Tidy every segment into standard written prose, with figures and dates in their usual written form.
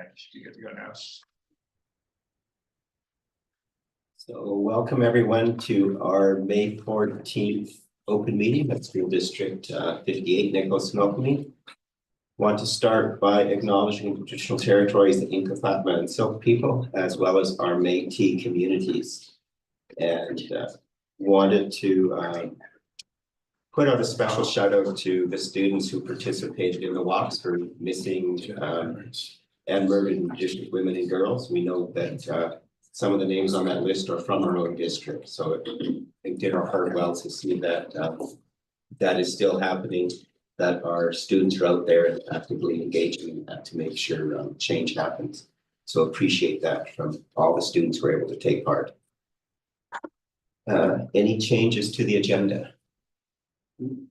right, you get to go now. So welcome everyone to our May 14th open meeting at School District 58 Nicholas Milkney. Want to start by acknowledging the traditional territories, the Inca, Flatman, and Silk people, as well as our Métis communities. And wanted to put out a special shout out to the students who participated in the walks for missing and murdered Indigenous women and girls. We know that some of the names on that list are from our own district, so it did our heart well to see that that is still happening, that our students are out there actively engaging in that to make sure change happens. So appreciate that from all the students who were able to take part. Any changes to the agenda?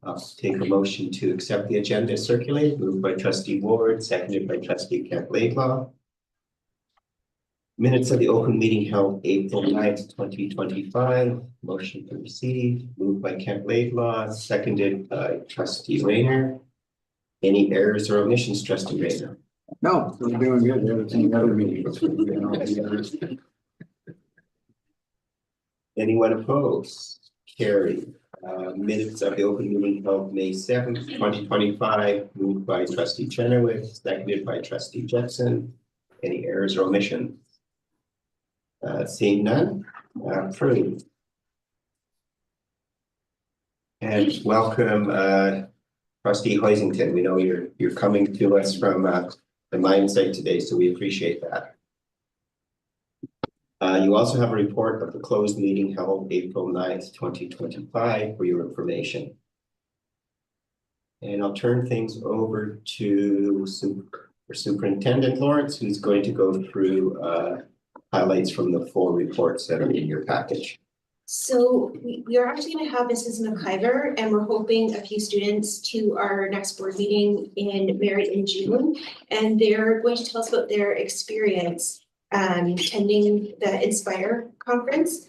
I'll take a motion to accept the agenda circulated, moved by Trustee Ward, seconded by Trustee Kemp Laidlaw. Minutes of the open meeting held April 9th, 2025. Motion to receive, moved by Kemp Laidlaw, seconded by Trustee Rayner. Any errors or omissions, Trustee Rayner? No, we're doing good. Everything other meetings. Anyone opposed? Carried. Minutes of the open meeting held May 7th, 2025, moved by Trustee Chenoweth, seconded by Trustee Jepson. Any errors or omissions? Seeing none, approved. And welcome, Trustee Hoisington. We know you're coming to us from the mine site today, so we appreciate that. You also have a report of the closed meeting held April 9th, 2025 for your information. And I'll turn things over to Superintendent Lawrence, who's going to go through highlights from the full reports that are in your package. So we are actually going to have Mrs. McIver, and we're hoping a few students to our next board meeting in June, and they're going to tell us about their experience attending the Inspire conference.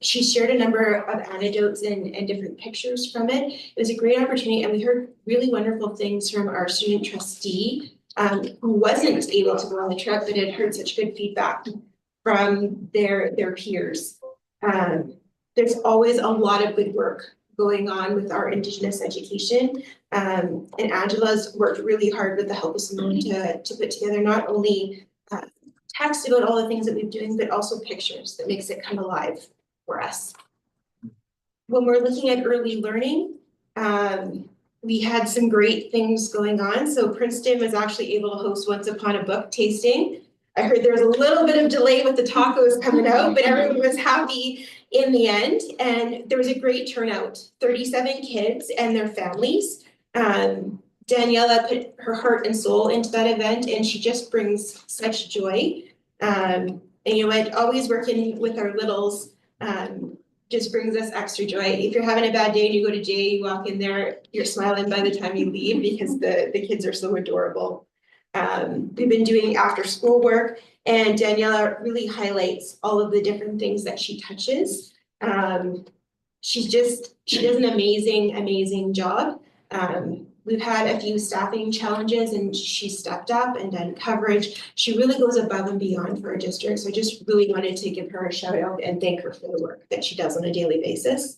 She shared a number of anecdotes and different pictures from it. It was a great opportunity, and we heard really wonderful things from our student trustee, who wasn't able to go on the trip, but had heard such good feedback from their peers. There's always a lot of good work going on with our Indigenous education. And Angela's worked really hard with the Help of Simone to put together not only text about all the things that we've doing, but also pictures that makes it come alive for us. When we're looking at early learning, we had some great things going on. So Princeton was actually able to host Once Upon a Book tasting. I heard there was a little bit of delay with the tacos coming out, but everyone was happy in the end. And there was a great turnout, 37 kids and their families. Daniela put her heart and soul into that event, and she just brings such joy. And you know what, always working with our littles just brings us extra joy. If you're having a bad day and you go to Jay, you walk in there, you're smiling by the time you leave because the kids are so adorable. We've been doing after school work, and Daniela really highlights all of the different things that she touches. She does an amazing job. We've had a few staffing challenges, and she stepped up and done coverage. She really goes above and beyond for our district. So I just really wanted to give her a shout out and thank her for the work that she does on a daily basis.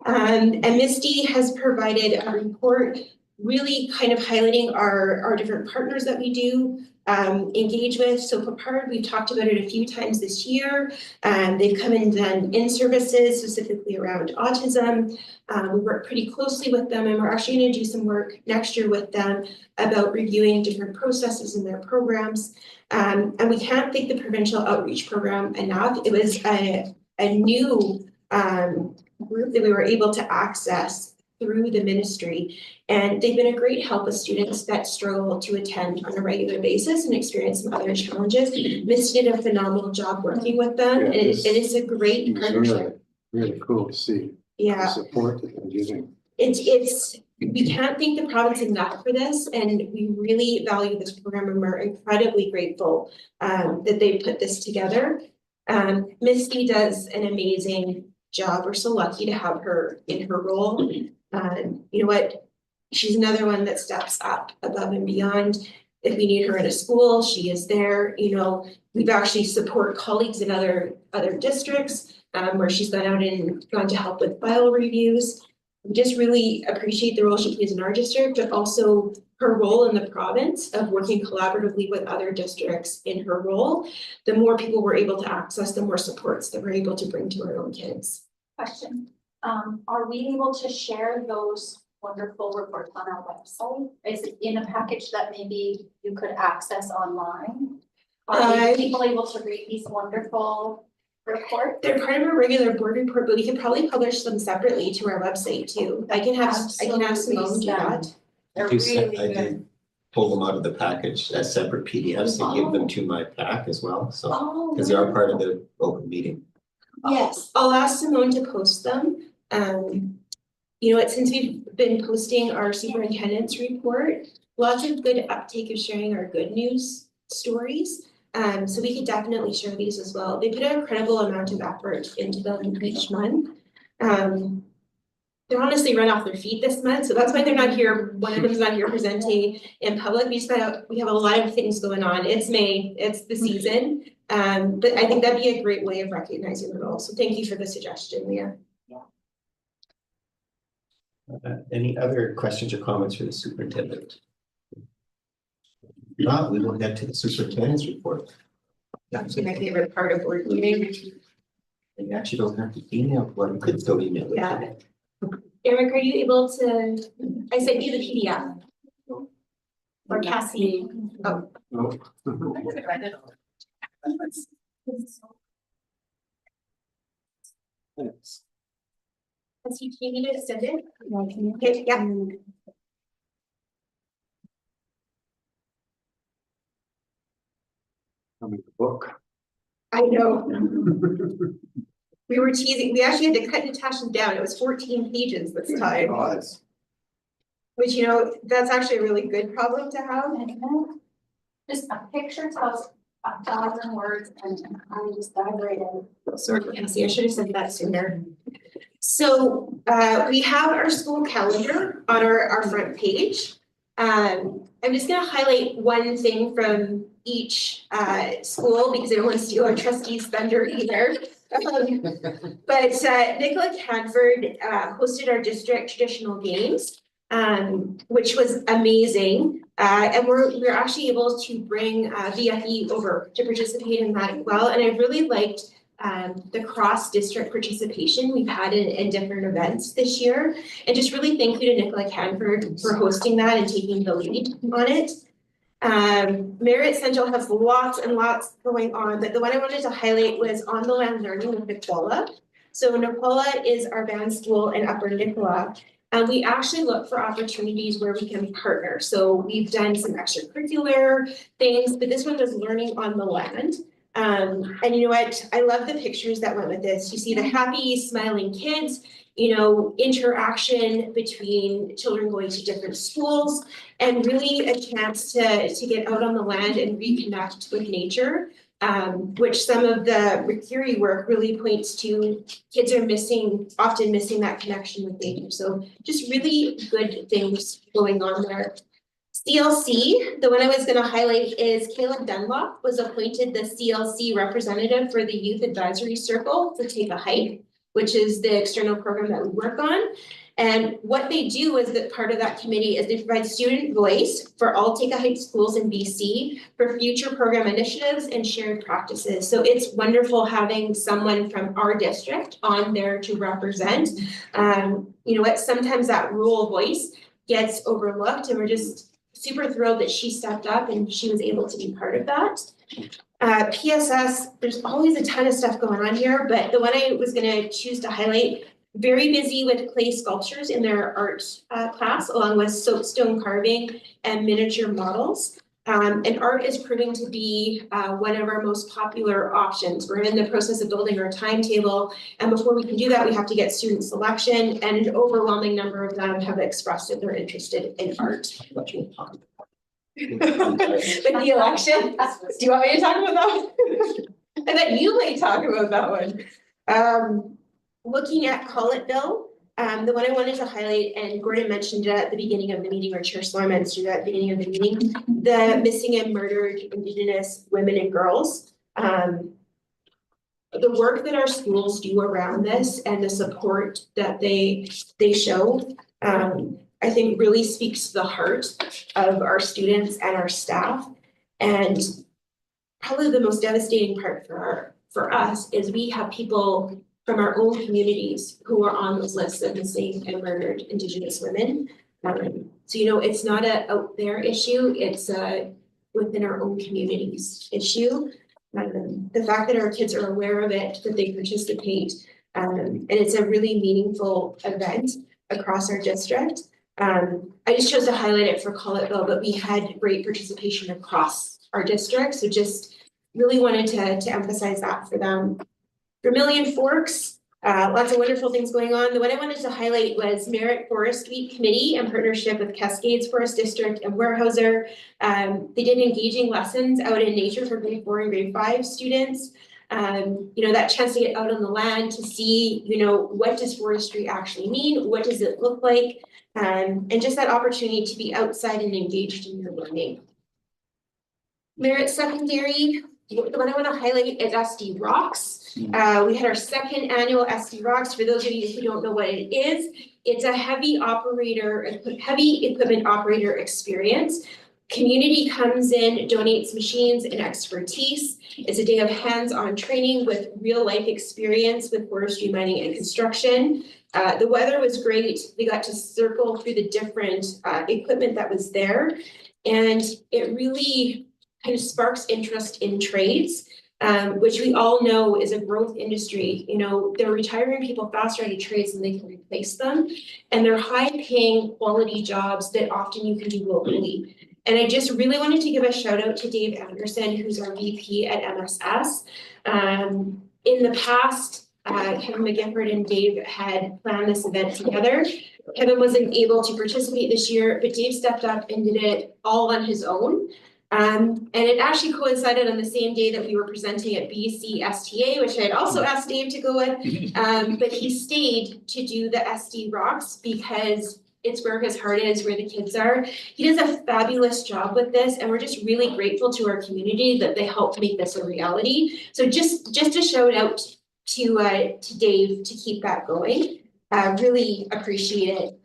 And Misty has provided a report really kind of highlighting our different partners that we do engage with. So Papard, we've talked about it a few times this year. They've come and done in-services specifically around autism. We work pretty closely with them, and we're actually going to do some work next year with them about reviewing different processes in their programs. And we can't thank the provincial outreach program enough. It was a new group that we were able to access through the ministry, and they've been a great help with students that struggle to attend on a regular basis and experience some other challenges. Misty did a phenomenal job working with them, and it's a great partnership. Really cool to see. Yeah, the support that they're giving. It's we can't thank the province enough for this, and we really value this program, and we're incredibly grateful that they put this together. Misty does an amazing job. We're so lucky to have her in her role. You know what? She's another one that steps up above and beyond. If we need her in a school, she is there, you know. We've actually support colleagues in other districts, where she's gone out and gone to help with file reviews. We just really appreciate the role she plays in our district, but also her role in the province of working collaboratively with other districts in her role. The more people we're able to access, the more supports that we're able to bring to our own kids. Question, are we able to share those wonderful reports on our website? Is it in a package that maybe you could access online? Are people able to read these wonderful reports? They're part of a regular board report, but we could probably publish them separately to our website too. I can have Simone do that. They're I really good. did pull them out of the package as separate PDFs and give them to my pack as well, so, Oh. because they are part of the open meeting. Yes. I'll ask Simone to post them. You know what, since we've been posting our superintendent's report, lots of good uptake of sharing our good news stories. So we could definitely share these as well. They put an incredible amount of effort into them each month. They're honestly run off their feet this month, so that's why they're not here. One of them is not here presenting in public. We have a lot of things going on. It's May, it's the season. But I think that'd be a great way of recognizing the role. So thank you for the suggestion, Leah. Any other questions or comments for the superintendent? If not, we will get to the superintendent's report. That's my favorite part of board meeting. You actually don't have to email, well, you could still email it. Yeah. Eric, are you able to, I sent you the PDF. Or Cassie? Oh. No. Has he changed it, send it? Okay, yeah. I'll make the book. I know. We were teasing, we actually had to cut Natasha's down. It was 14 pages this time. Oh, that's- Which, you know, that's actually a really good problem to have. Just a picture tells 1,000 words and I just dive right in. Sorry, Cassie, I should have said that sooner. So we have our school calendar on our front page. I'm just gonna highlight one thing from each school because I don't want to steal our trustees' thunder either. But Nicola Canford hosted our district traditional games, which was amazing. And we're actually able to bring VFE over to participate in that as well. And I really liked the cross-district participation we've had in different events this year. And just really thank you to Nicola Canford for hosting that and taking the lead on it. Merit Central has lots and lots going on, but the one I wanted to highlight was on the land learning with Nicola. So Nicola is our band school in Upper Nicola. And we actually look for opportunities where we can partner. So we've done some extracurricular things, but this one was learning on the land. And you know what? I love the pictures that went with this. You see the happy, smiling kids, you know, interaction between children going to different schools, and really a chance to get out on the land and reconnect with nature, which some of the Mercury work really points to. Kids are often missing that connection with nature. So just really good things going on there. CLC, the one I was going to highlight is Caleb Dunlop was appointed the CLC representative for the Youth Advisory Circle to Take a Hike, which is the external program that we work on. And what they do is that part of that committee is they provide student voice for all Take a Hike schools in BC for future program initiatives and shared practices. So it's wonderful having someone from our district on there to represent. You know what, sometimes that rural voice gets overlooked, and we're just super thrilled that she stepped up and she was able to be part of that. PSS, there's always a ton of stuff going on here, but the one I was gonna choose to highlight, very busy with clay sculptures in their art class, along with soapstone carving and miniature models. And art is proving to be one of our most popular options. We're in the process of building our timetable, and before we can do that, we have to get student selection, and an overwhelming number of them have expressed that they're interested in art. What you talking about? With the election, do you want me to talk about that one? I bet you may talk about that one. Looking at Collettville, The one I wanted to highlight, and Gordon mentioned it at the beginning of the meeting, or Chair Sloan mentioned it at the beginning of the meeting, the missing and murdered Indigenous women and girls. The work that our schools do around this and the support that they show, I think really speaks to the heart of our students and our staff. And probably the most devastating part for us is we have people from our own communities who are on those lists of missing and murdered Indigenous women. So, you know, it's not a out there issue, it's a within our own communities issue. The fact that our kids are aware of it, that they participate, and it's a really meaningful event across our district. I just chose to highlight it for Collettville, but we had great participation across our district, so just really wanted to emphasize that for them. Vermilion Forks, lots of wonderful things going on. The one I wanted to highlight was Merritt Forest Week Committee in partnership with Cascades Forest District and Weyerhaeuser. They did engaging lessons out in nature for grade 4 and grade 5 students. You know, that chance to get out on the land to see, you know, what does forestry actually mean? What does it look like? And just that opportunity to be outside and engaged in your learning. Merritt Secondary, the one I want to highlight is SD Rocks. We had our second annual SD Rocks. For those of you who don't know what it is, it's a heavy equipment operator experience. Community comes in, donates machines and expertise. It's a day of hands-on training with real life experience with forestry, mining, and construction. The weather was great. We got to circle through the different equipment that was there, and it really kind of sparks interest in trades, which we all know is a growth industry. You know, they're retiring people faster out of trades than they can replace them, and they're high-paying quality jobs that often you can do locally. And I just really wanted to give a shout out to Dave Anderson, who's our VP at MSS. In the past, Kevin McGifford and Dave had planned this event together. Kevin wasn't able to participate this year, but Dave stepped up and did it all on his own. And it actually coincided on the same day that we were presenting at BC STA, which I had also asked Dave to go with, but he stayed to do the SD Rocks because it's where his heart is, where the kids are. He does a fabulous job with this, and we're just really grateful to our community that they helped make this a reality. So just a shout out to Dave to keep that going. Really appreciate it.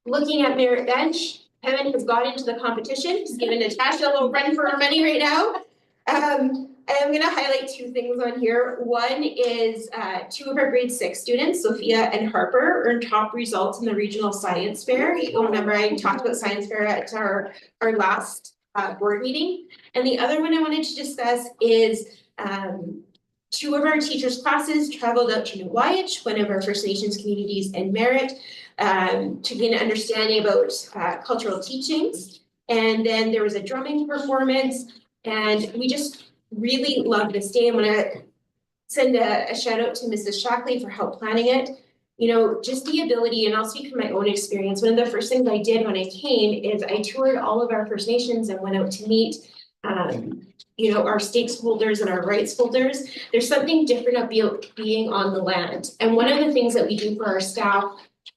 Looking at Merritt Bench, Kevin has got into the competition. He's giving Natasha a little run for her money right now. I'm going to highlight two things on here. One is 2 of our grade 6 students, Sophia and Harper, earned top results in the regional science fair. You'll remember I talked about science fair at our last board meeting. And the other one I wanted to discuss is 2 of our teachers' classes traveled out to Newayich, one of our First Nations communities in Merritt, to gain an understanding about cultural teachings. And then there was a drumming performance, and we just really love this day. I'm gonna send a shout out to Mrs. Shockley for help planning it. You know, just the ability, and I'll speak from my own experience. One of the first things I did when I came is I toured all of our First Nations and went out to meet, you know, our stakeholders and our rights holders. There's something different about being on the land. And one of the things that we do for our staff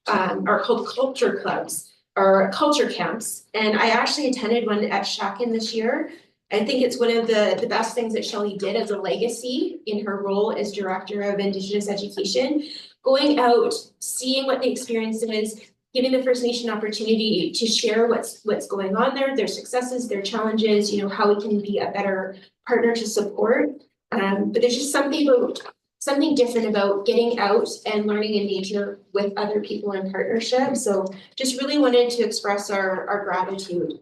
are called culture clubs or culture camps. And I actually attended one at Shakin this year. I think it's one of the best things that Shelley did as a legacy in her role as Director of Indigenous Education, going out, seeing what the experience is, giving the First Nation opportunity to share what's going on there, their successes, their challenges, you know, how we can be a better partner to support. But there's just something different about getting out and learning in nature with other people in partnership. So just really wanted to express our gratitude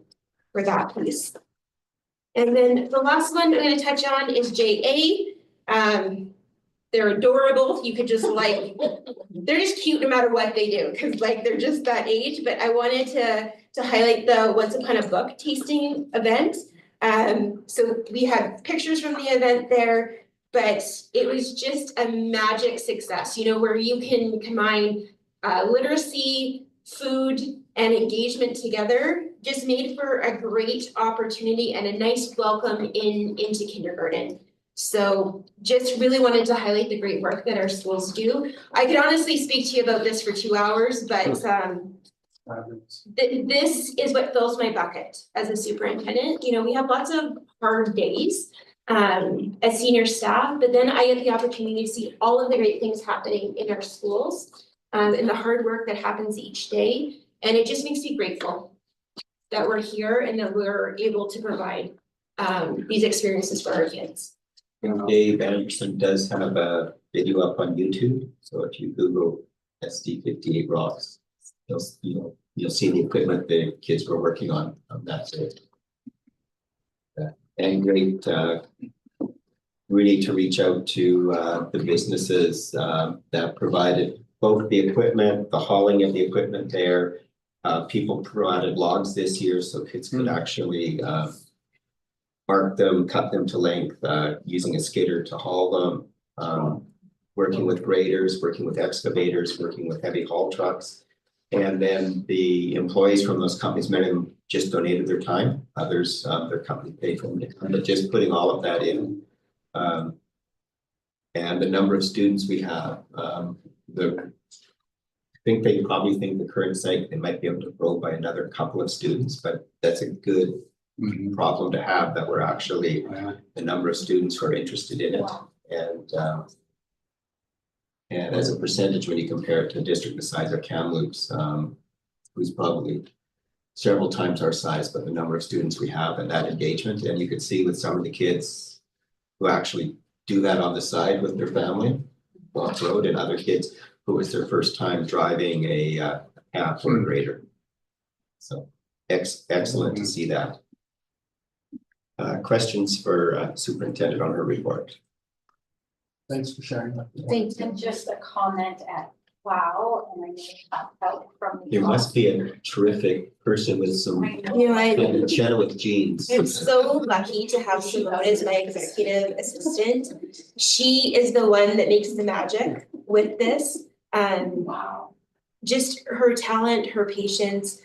for that piece. And then the last one I'm going to touch on is JA. They're adorable. You could just like, they're just cute no matter what they do, because like they're just that age. But I wanted to highlight the Once Upon a Book tasting event. So we had pictures from the event there, but it was just a magic success, you know, where you can combine literacy, food, and engagement together, just made for a great opportunity and a nice welcome into kindergarten. So just really wanted to highlight the great work that our schools do. I could honestly speak to you about this for 2 hours, but this is what fills my bucket as a superintendent. You know, we have lots of hard days as senior staff, but then I get the opportunity to see all of the great things happening in our schools and the hard work that happens each day. And it just makes me grateful that we're here and that we're able to provide these experiences for our kids. Dave Anderson does have a video up on YouTube, so if you Google SD58 rocks, you'll see the equipment the kids were working on that day. And great, we need to reach out to the businesses that provided both the equipment, the hauling of the equipment there. People provided logs this year so kids could actually mark them, cut them to length, using a skidder to haul them, working with graders, working with excavators, working with heavy haul trucks. And then the employees from those companies, many of them just donated their time, others, their company paid for them to come, but just putting all of that in. And the number of students we have, I think they probably think the current site, they might be able to grow by another couple of students, but that's a good problem to have, that we're actually the number of students who are interested in it. And as a percentage, when you compare it to a district the size of Kamloops, who's probably several times our size, but the number of students we have and that engagement, and you could see with some of the kids who actually do that on the side with their family, off road, and other kids who was their first time driving a cab or a grader. So excellent to see that. Questions for superintendent on her report? Thanks for sharing that. Thanks. And just a comment at wow, and I know out from. You must be a terrific person with some You know, with genes. I'm so lucky to have Simone as my executive assistant. She is the one that makes the magic with this. Wow. Just her talent, her patience,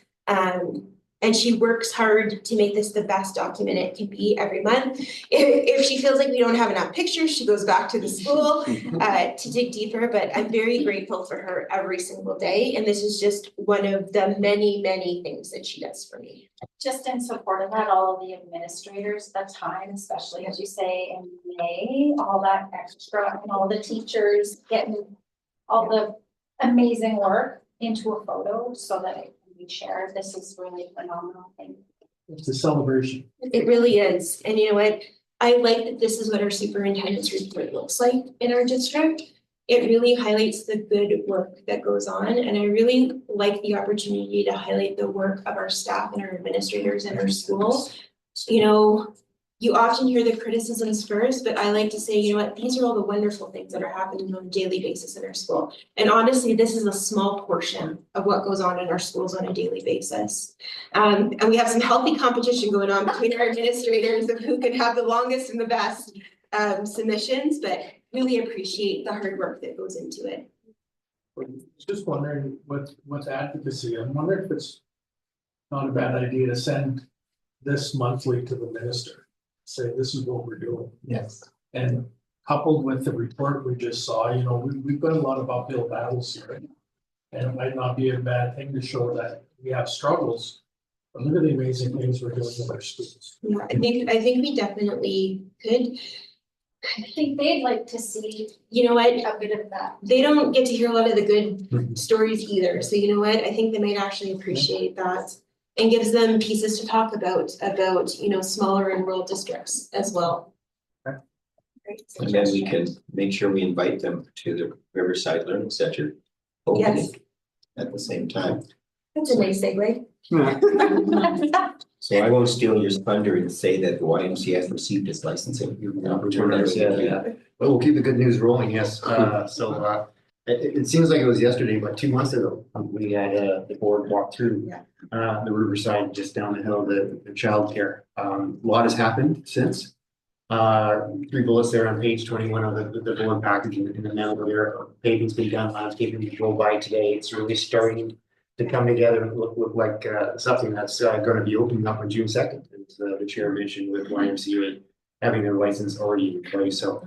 and she works hard to make this the best document it can be every month. If she feels like we don't have enough pictures, she goes back to the school to dig deeper, but I'm very grateful for her every single day. And this is just one of the many, many things that she does for me. Just in support of that, all of the administrators, the time, especially as you say in May, all that extra and all the teachers getting all the amazing work into a photo so that it can be shared. This is really a phenomenal thing. It's a celebration. It really is. And you know what? I like that this is what our superintendent's report looks like in our district. It really highlights the good work that goes on. And I really like the opportunity to highlight the work of our staff and our administrators in our schools. You know, you often hear the criticisms first, but I like to say, you know what, these are all the wonderful things that are happening on a daily basis in our school. And honestly, this is a small portion of what goes on in our schools on a daily basis. And we have some healthy competition going on between our administrators of who can have the longest and the best submissions, but really appreciate the hard work that goes into it. Just wondering what's advocacy. I'm wondering if it's not a bad idea to send this monthly to the minister. Say this is what we're doing. Yes. And coupled with the report we just saw, you know, we've got a lot of uphill battles here. And it might not be a bad thing to show that we have struggles, but look at the amazing things we're doing with our students. Yeah, I think we definitely could. I think they'd like to see, You know what? a bit of that. They don't get to hear a lot of the good stories either. So you know what? I think they might actually appreciate that. And gives them pieces to talk about, you know, smaller and rural districts as well. Okay. Great And then we suggestion. can make sure we invite them to the Riverside Learning Center opening Yes. at the same time. That's a nice segue. So I won't steal your thunder and say that the YMCA has received its licensing. Well, we'll keep the good news rolling, yes. It seems like it was yesterday, but 2 months ago, we had the board walk through the Riverside just down the hill, the childcare. A lot has happened since. 3 bullets there on page 21 of the board package in the middle there. Paving's been done, landscaping will go by today. It's really starting to come together and look like something that's going to be opening up on June 2nd, as the chair mentioned with YMCA having their license already in place. So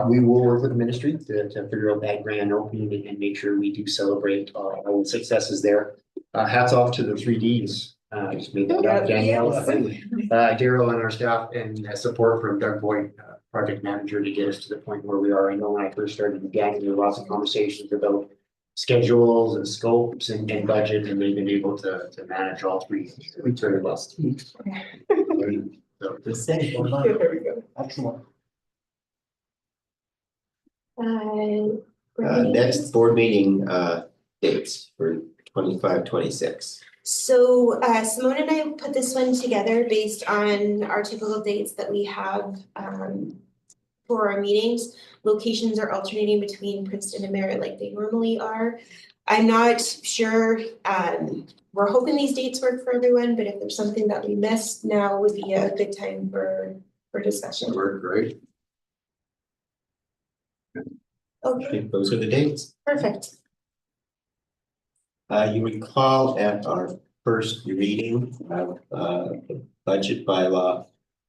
we will work with the ministry to figure out that grand opening and make sure we do celebrate our own successes there. Hats off to the 3Ds. Just made that up, Danielle, Daryl and our staff, and support from Doug Boyd, project manager, to get us to the point where we are. I know when I first started the gang, there were lots of conversations about schedules and scopes and budget, and they've been able to manage all three. We turned last. So The same. There we go. Excellent. Next board meeting, dates for 25-26. So Simone and I put this one together based on our typical dates that we have for our meetings. Locations are alternating between Princeton and Merritt like they normally are. I'm not sure, we're hoping these dates work for everyone, but if there's something that we missed, now would be a good time for discussion. Worked great. Okay, I think those are the dates. perfect. You recall at our first reading of the budget bylaw,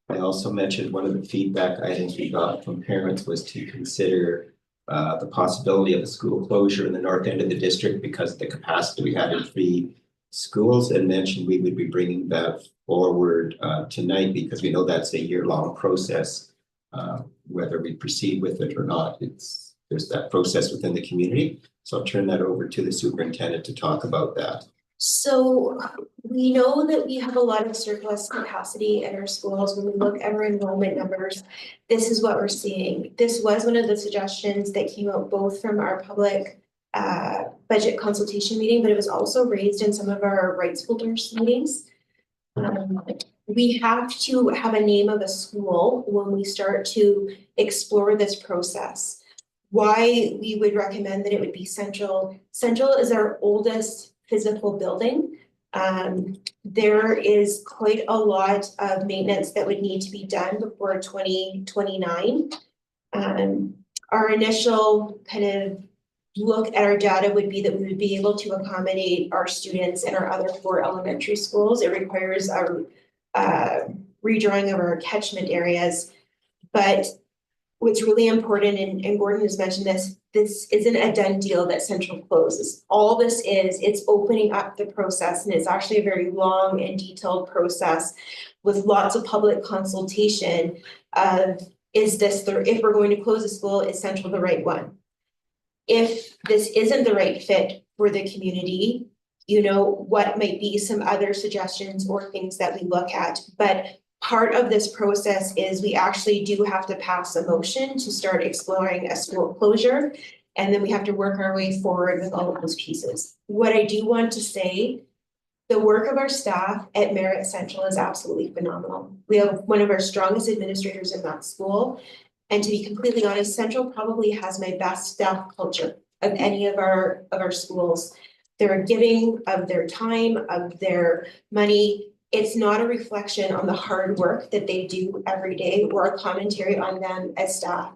I also mentioned one of the feedback items we got from parents was to consider the possibility of a school closure in the north end of the district because of the capacity we had in 3 schools, and mentioned we would be bringing that forward tonight because we know that's a year-long process. Whether we proceed with it or not, there's that process within the community. So I'll turn that over to the superintendent to talk about that. So we know that we have a lot of surplus capacity in our schools. When we look at our enrollment numbers, this is what we're seeing. This was one of the suggestions that came out both from our public budget consultation meeting, but it was also raised in some of our rights holders meetings. We have to have a name of a school when we start to explore this process. Why we would recommend that it would be Central. Central is our oldest physical building. There is quite a lot of maintenance that would need to be done before 2029. Our initial kind of look at our data would be that we would be able to accommodate our students in our other 4 elementary schools. It requires a redrawing of our catchment areas, but what's really important, and Gordon has mentioned this isn't a done deal that Central closes. All this is, it's opening up the process, and it's actually a very long and detailed process with lots of public consultation of, if we're going to close a school, is Central the right one? If this isn't the right fit for the community, you know, what might be some other suggestions or things that we look at, but part of this process is we actually do have to pass a motion to start exploring a school closure. And then we have to work our way forward with all of those pieces. What I do want to say, the work of our staff at Merritt Central is absolutely phenomenal. We have one of our strongest administrators in that school. And to be completely honest, Central probably has my best staff culture of any of our schools. They're giving of their time, of their money. It's not a reflection on the hard work that they do every day or a commentary on them as staff.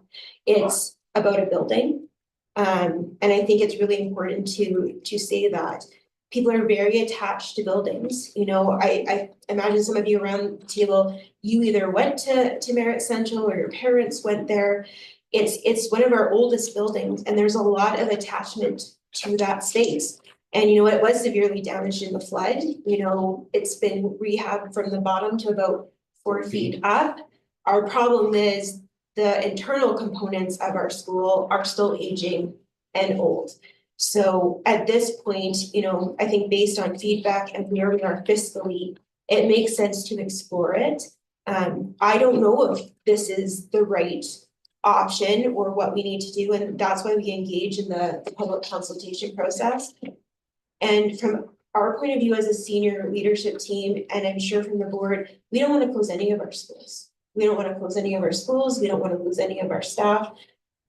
It's about a building. And I think it's really important to say that people are very attached to buildings. You know, I imagine some of you around the table, you either went to Merritt Central or your parents went there. It's one of our oldest buildings, and there's a lot of attachment to that space. And you know, it was severely damaged in the flood. You know, it's been rehabbed from the bottom to about 4 feet up. Our problem is the internal components of our school are still aging and old. So at this point, you know, I think based on feedback and where we are fiscally, it makes sense to explore it. I don't know if this is the right option or what we need to do, and that's why we engage in the public consultation process. And from our point of view as a senior leadership team, and I'm sure from the board, we don't want to close any of our schools. We don't want to close any of our schools. We don't want to lose any of our staff.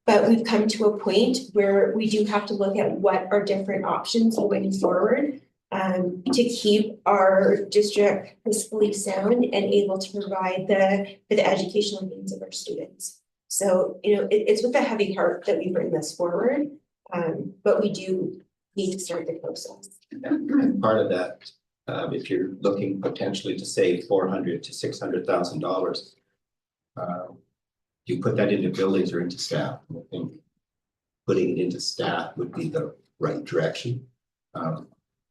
But we've come to a point where we do have to look at what are different options going forward to keep our district fiscally sound and able to provide the educational needs of our students. So, you know, it's with a heavy heart that we bring this forward, but we do need to start the process. And part of that, if you're looking potentially to save $400,000 to $600,000, Do you put that into buildings or into staff? I think putting it into staff would be the right direction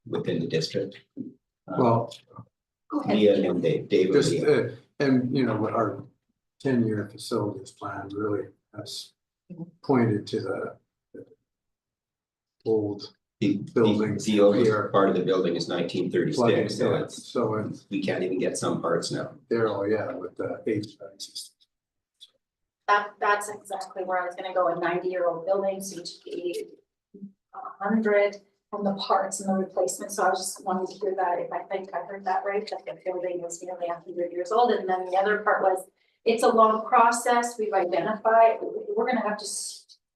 within the district. Well, Go ahead. Leah and Dave. just, and you know, what our 10-year facilities plan really has pointed to the old buildings The old here. part of the building is 1936, so Yeah, it's, so it's we can't even get some parts now. there, oh yeah, with the HVAC system. That's exactly where I was gonna go, a 90-year-old building, so each be 100 from the parts and the replacement, so I was just wanting to hear that, if I think I heard that right, that the building was nearly 100 years old, and then the other part was, it's a long process, we've identified, we're gonna have to,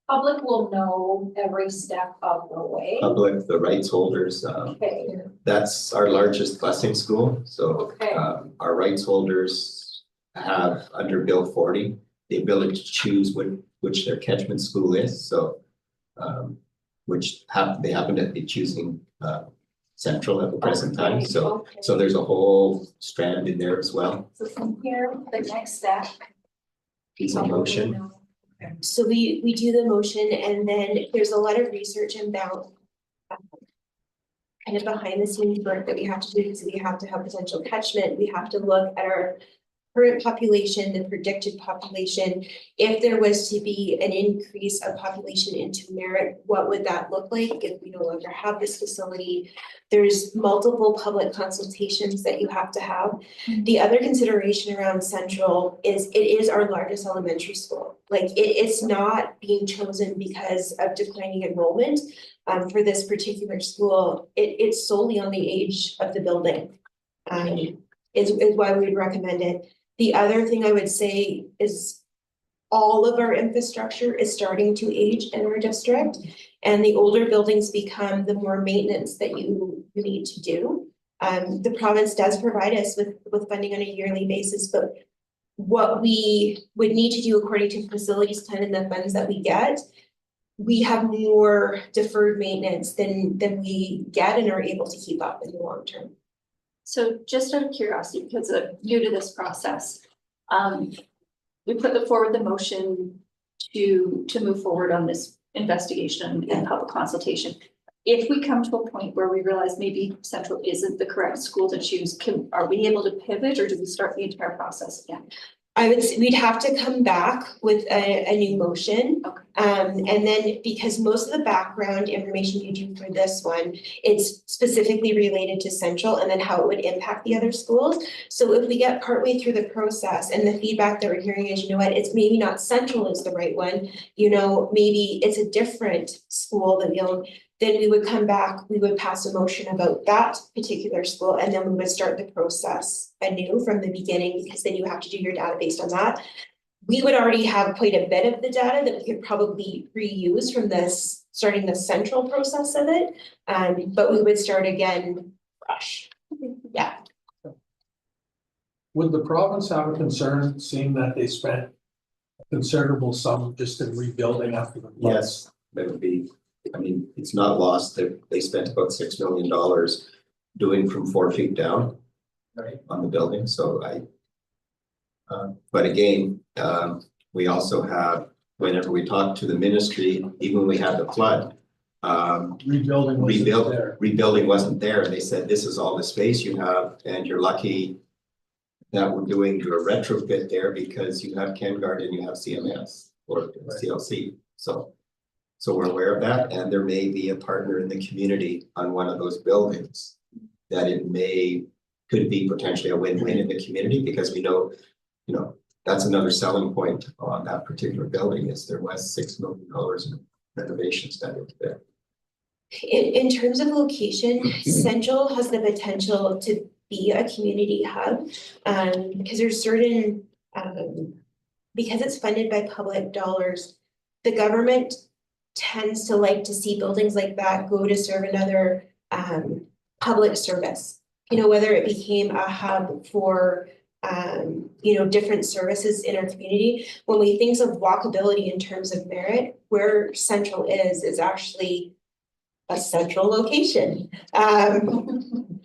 public will know every step of the way. Public, the rights holders, Okay, that's our largest busing school, so okay, our rights holders have under Bill 40, the ability to choose which their catchment school is, so they happen to be choosing Central at the present time, so okay. there's a whole strand in there as well. So from here, the next step. Piece of motion. So we do the motion and then there's a lot of research about kind of behind the scenes work that we have to do because we have to have potential catchment. We have to look at our current population, the predicted population. If there was to be an increase of population into Merritt, what would that look like if we no longer have this facility? There's multiple public consultations that you have to have. The other consideration around Central is it is our largest elementary school. Like it's not being chosen because of declining enrollment. For this particular school, it's solely on the age of the building. Is why we would recommend it. The other thing I would say is all of our infrastructure is starting to age in our district. And the older buildings become the more maintenance that you need to do. The province does provide us with funding on a yearly basis, but what we would need to do according to facilities plan and the funds that we get, we have more deferred maintenance than we get and are able to keep up in the long term. So just out of curiosity, because I'm new to this process, we put forward the motion to move forward on this investigation and public consultation. If we come to a point where we realize maybe Central isn't the correct school to choose, are we able to pivot or do we start the entire process again? I would say we'd have to come back with a new motion. Okay. And then because most of the background information you do for this one, it's specifically related to Central and then how it would impact the other schools. So if we get partway through the process and the feedback that we're hearing is, you know what, it's maybe not Central is the right one, you know, maybe it's a different school that then we would come back, we would pass a motion about that particular school, and then we would start the process anew from the beginning, because then you have to do your data based on that. We would already have quite a bit of the data that we could probably reuse from starting the Central process of it, but we would start again fresh. Yeah. Would the province have a concern seeing that they spent a considerable sum just in rebuilding after the floods? Yes, that would be, I mean, it's not lost that they spent about $6 million doing from 4 feet down. Right. On the building, so but again, we also have, whenever we talk to the ministry, even when we had the flood, rebuilding wasn't there. They said, this is all the space you have, and you're lucky that we're doing your retrofit there because you have KenGuard and you have CMS or CLC. So we're aware of that, and there may be a partner in the community on one of those buildings that could be potentially a win-win in the community, because we know, you know, that's another selling point on that particular building is there was $6 million in renovations done into there. In terms of location, Central has the potential to be a community hub, because there's certain, because it's funded by public dollars, the government tends to like to see buildings like that go to serve another public service. You know, whether it became a hub for, you know, different services in our community. When we think of walkability in terms of Merritt, where Central is actually a central location.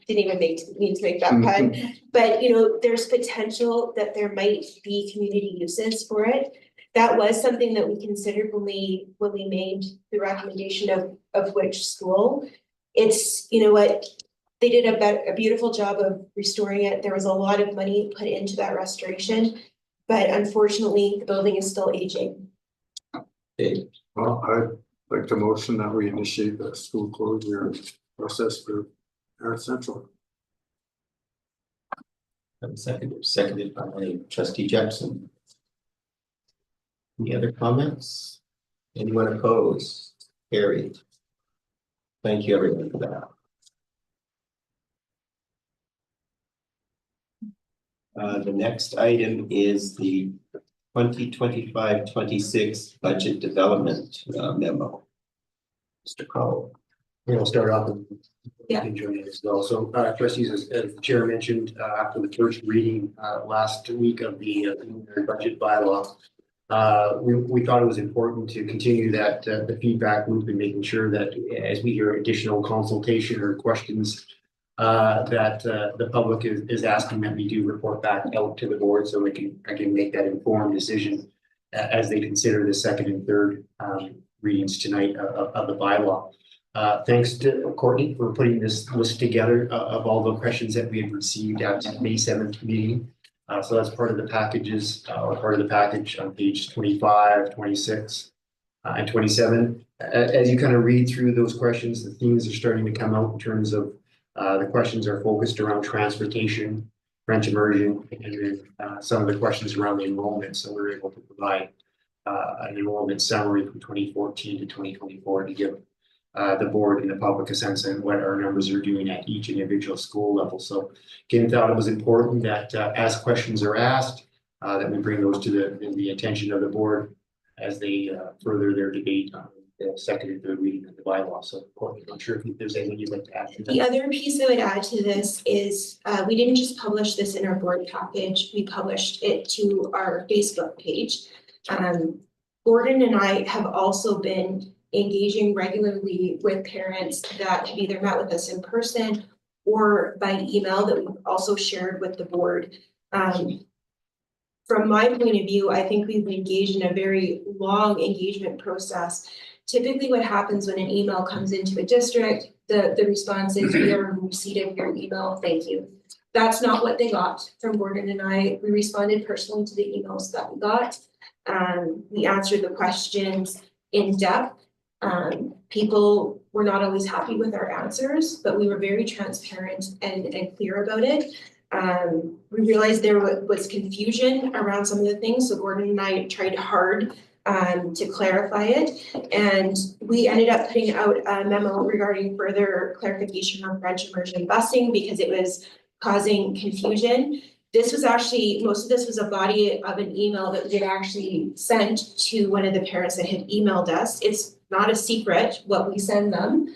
didn't even mean to make that pun. But, there's potential that there might be community uses for it. That was something that we considered when we made the recommendation of which school. It's, what, they did a beautiful job of restoring it. There was a lot of money put into that restoration, but unfortunately, the building is still aging. Dave, Well, I'd like to motion that we initiate the school closure process for North Central. seconded by trustee Jepson. Any other comments? Anyone opposed? Carried. Thank you, everyone, for that. The next item is the 2025-26 budget development memo. Mr. Crowell. We'll start off with. Yeah. Joining as well. So trustees, as the chair mentioned, after the first reading last week of the budget bylaw, we thought it was important to continue that the feedback loop and making sure that as we hear additional consultation or questions that the public is asking, that we do report back out to the board so we can again make that informed decision as they consider the second and third readings tonight of the bylaw. Thanks to Courtney for putting this list together of all the questions that we had received at the May 7th meeting. So that's part of the packages or part of the package on page 25, 26, and 27. As you kind of read through those questions, the themes are starting to come out in terms of the questions are focused around transportation, French immersion, and then some of the questions around the enrollment. So we're able to provide an enrollment summary from 2014 to 2024 to give the board and the public a sense of what our numbers are doing at each individual school level. So again, thought it was important that as questions are asked, that we bring those to the attention of the board as they further their debate on the second and third reading of the bylaw. So Courtney, I'm not sure if there's anything you'd like to add to that. The other piece I would add to this is we didn't just publish this in our board package, we published it to our Facebook page. Gordon and I have also been engaging regularly with parents that have either met with us in person or by email that we've also shared with the board. From my point of view, I think we've engaged in a very long engagement process. Typically what happens when an email comes into a district, the response is, we are in receipt of your email, thank you. That's not what they got from Gordon and I. We responded personally to the emails that we got. We answered the questions in depth. People were not always happy with our answers, but we were very transparent and clear about it. We realized there was confusion around some of the things, so Gordon and I tried hard to clarify it, and we ended up putting out a memo regarding further clarification on French immersion busing because it was causing confusion. This was actually, most of this was a body of an email that we had actually sent to one of the parents that had emailed us. It's not a secret what we send them.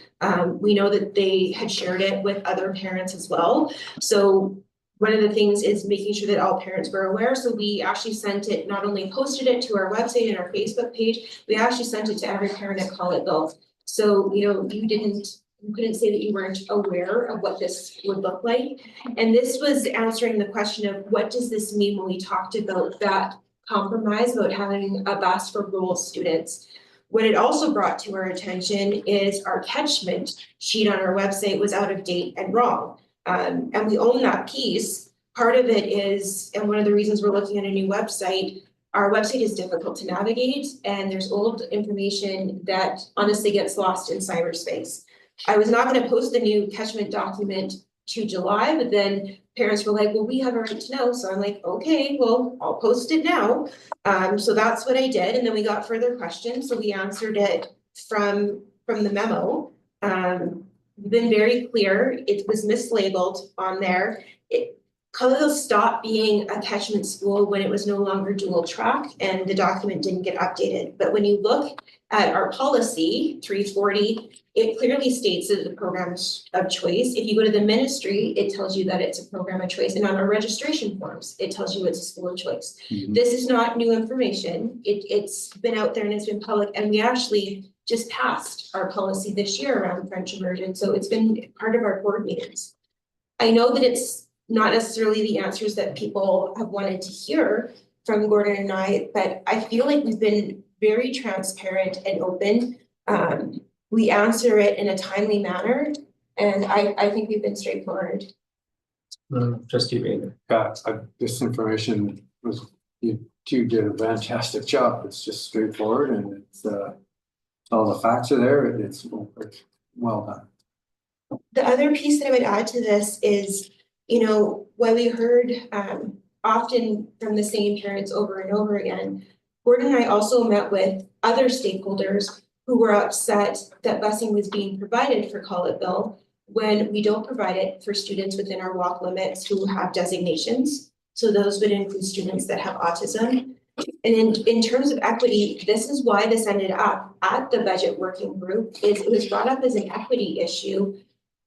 We know that they had shared it with other parents as well. So one of the things is making sure that all parents were aware. So we actually sent it, not only posted it to our website and our Facebook page, we actually sent it to every parent at Collettville. So, you couldn't say that you weren't aware of what this would look like. And this was answering the question of what does this mean when we talked about that compromise about having a bus for rural students. What it also brought to our attention is our catchment sheet on our website was out of date and wrong. And we own that piece. Part of it is, and one of the reasons we're looking at a new website, our website is difficult to navigate and there's old information that honestly gets lost in cyberspace. I was not going to post the new catchment document to July, but then parents were like, well, we have a right to know. So I'm like, okay, well, I'll post it now. So that's what I did. And then we got further questions. So we answered it from the memo. We've been very clear. It was mislabeled on there. Collettville stopped being a catchment school when it was no longer dual track and the document didn't get updated. But when you look at our policy 340, it clearly states that it's a program of choice. If you go to the ministry, it tells you that it's a program of choice. And on our registration forms, it tells you it's a school of choice. Mm-hmm. This is not new information. It's been out there and it's been public. And we actually just passed our policy this year around French immersion. So it's been part of our board meetings. I know that it's not necessarily the answers that people have wanted to hear from Gordon and I, but I feel like we've been very transparent and open. We answer it in a timely manner, and I think we've been straightforward. Trustee Rayner. This information was, you two did a fantastic job. It's just straightforward and it's, all the facts are there. It's well done. The other piece that I would add to this is, you know, what we heard often from the same parents over and over again, Gordon and I also met with other stakeholders who were upset that busing was being provided for Collettville when we don't provide it for students within our walk limits who have designations. So those would include students that have autism. And in terms of equity, this is why this ended up at the budget working group, is it was brought up as an equity issue.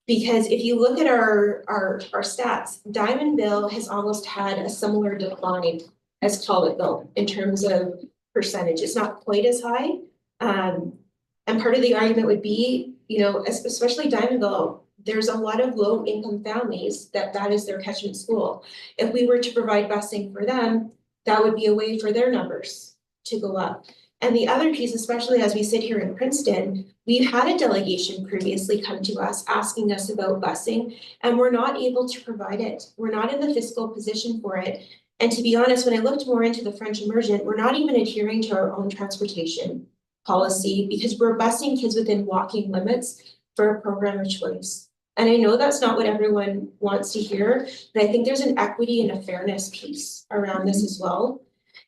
Because if you look at our stats, Diamondville has almost had a similar decline as Collettville in terms of percentage. It's not quite as high. And part of the argument would be, you know, especially Diamondville, there's a lot of low income families that is their catchment school. If we were to provide busing for them, that would be a way for their numbers to go up. And the other piece, especially as we sit here in Princeton, we've had a delegation previously come to us asking us about busing, and we're not able to provide it. We're not in the fiscal position for it. And to be honest, when I looked more into the French immersion, we're not even adhering to our own transportation policy because we're busing kids within walking limits for a program of choice. And I know that's not what everyone wants to hear, but I think there's an equity and a fairness piece around this as well.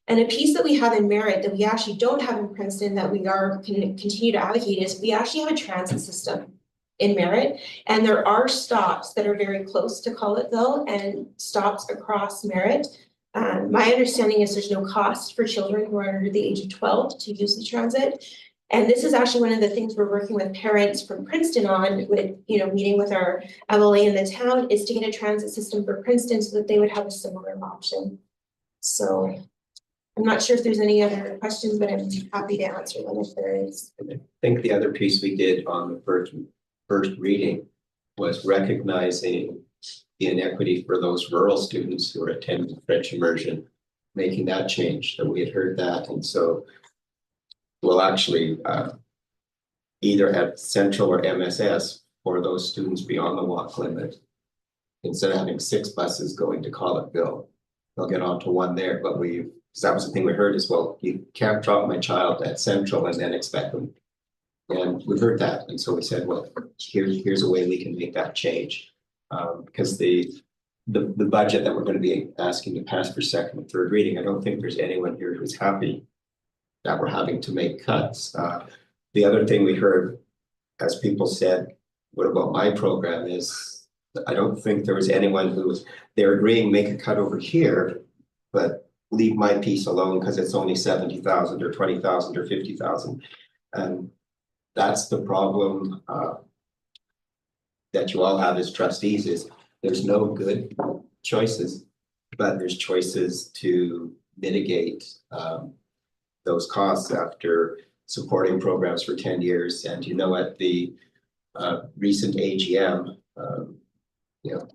And a piece that we have in Merritt that we actually don't have in Princeton that we are can continue to advocate is we actually have a transit system in Merritt. And there are stops that are very close to Collettville and stops across Merritt. My understanding is there's no cost for children who are under the age of 12 to use the transit. And this is actually one of the things we're working with parents from Princeton on with, you know, meeting with our MLA in the town is to get a transit system for Princeton so that they would have a similar option. So I'm not sure if there's any other questions, but I'm happy to answer them if there is. I think the other piece we did on the first reading was recognizing the inequity for those rural students who are attending French immersion, making that change. So we had heard that, and so we'll actually either have Central or MSS for those students beyond the walk limit. Instead of having 6 buses going to Collettville, they'll get onto one there, but because that was the thing we heard is, well, you can't drop my child at Central and then expect them. And we heard that, and so we said, well, here's a way we can make that change. Because the budget that we're going to be asking to pass for second and third reading, I don't think there's anyone here who's happy that we're having to make cuts. The other thing we heard, as people said, what about my program is, I don't think there was anyone who was, they're agreeing make a cut over here, but leave my piece alone because it's only 70,000 or 20,000 or 50,000. And that's the problem that you all have as trustees is there's no good choices, but there's choices to mitigate those costs after supporting programs for 10 years. And you know, at the recent AGM, you know,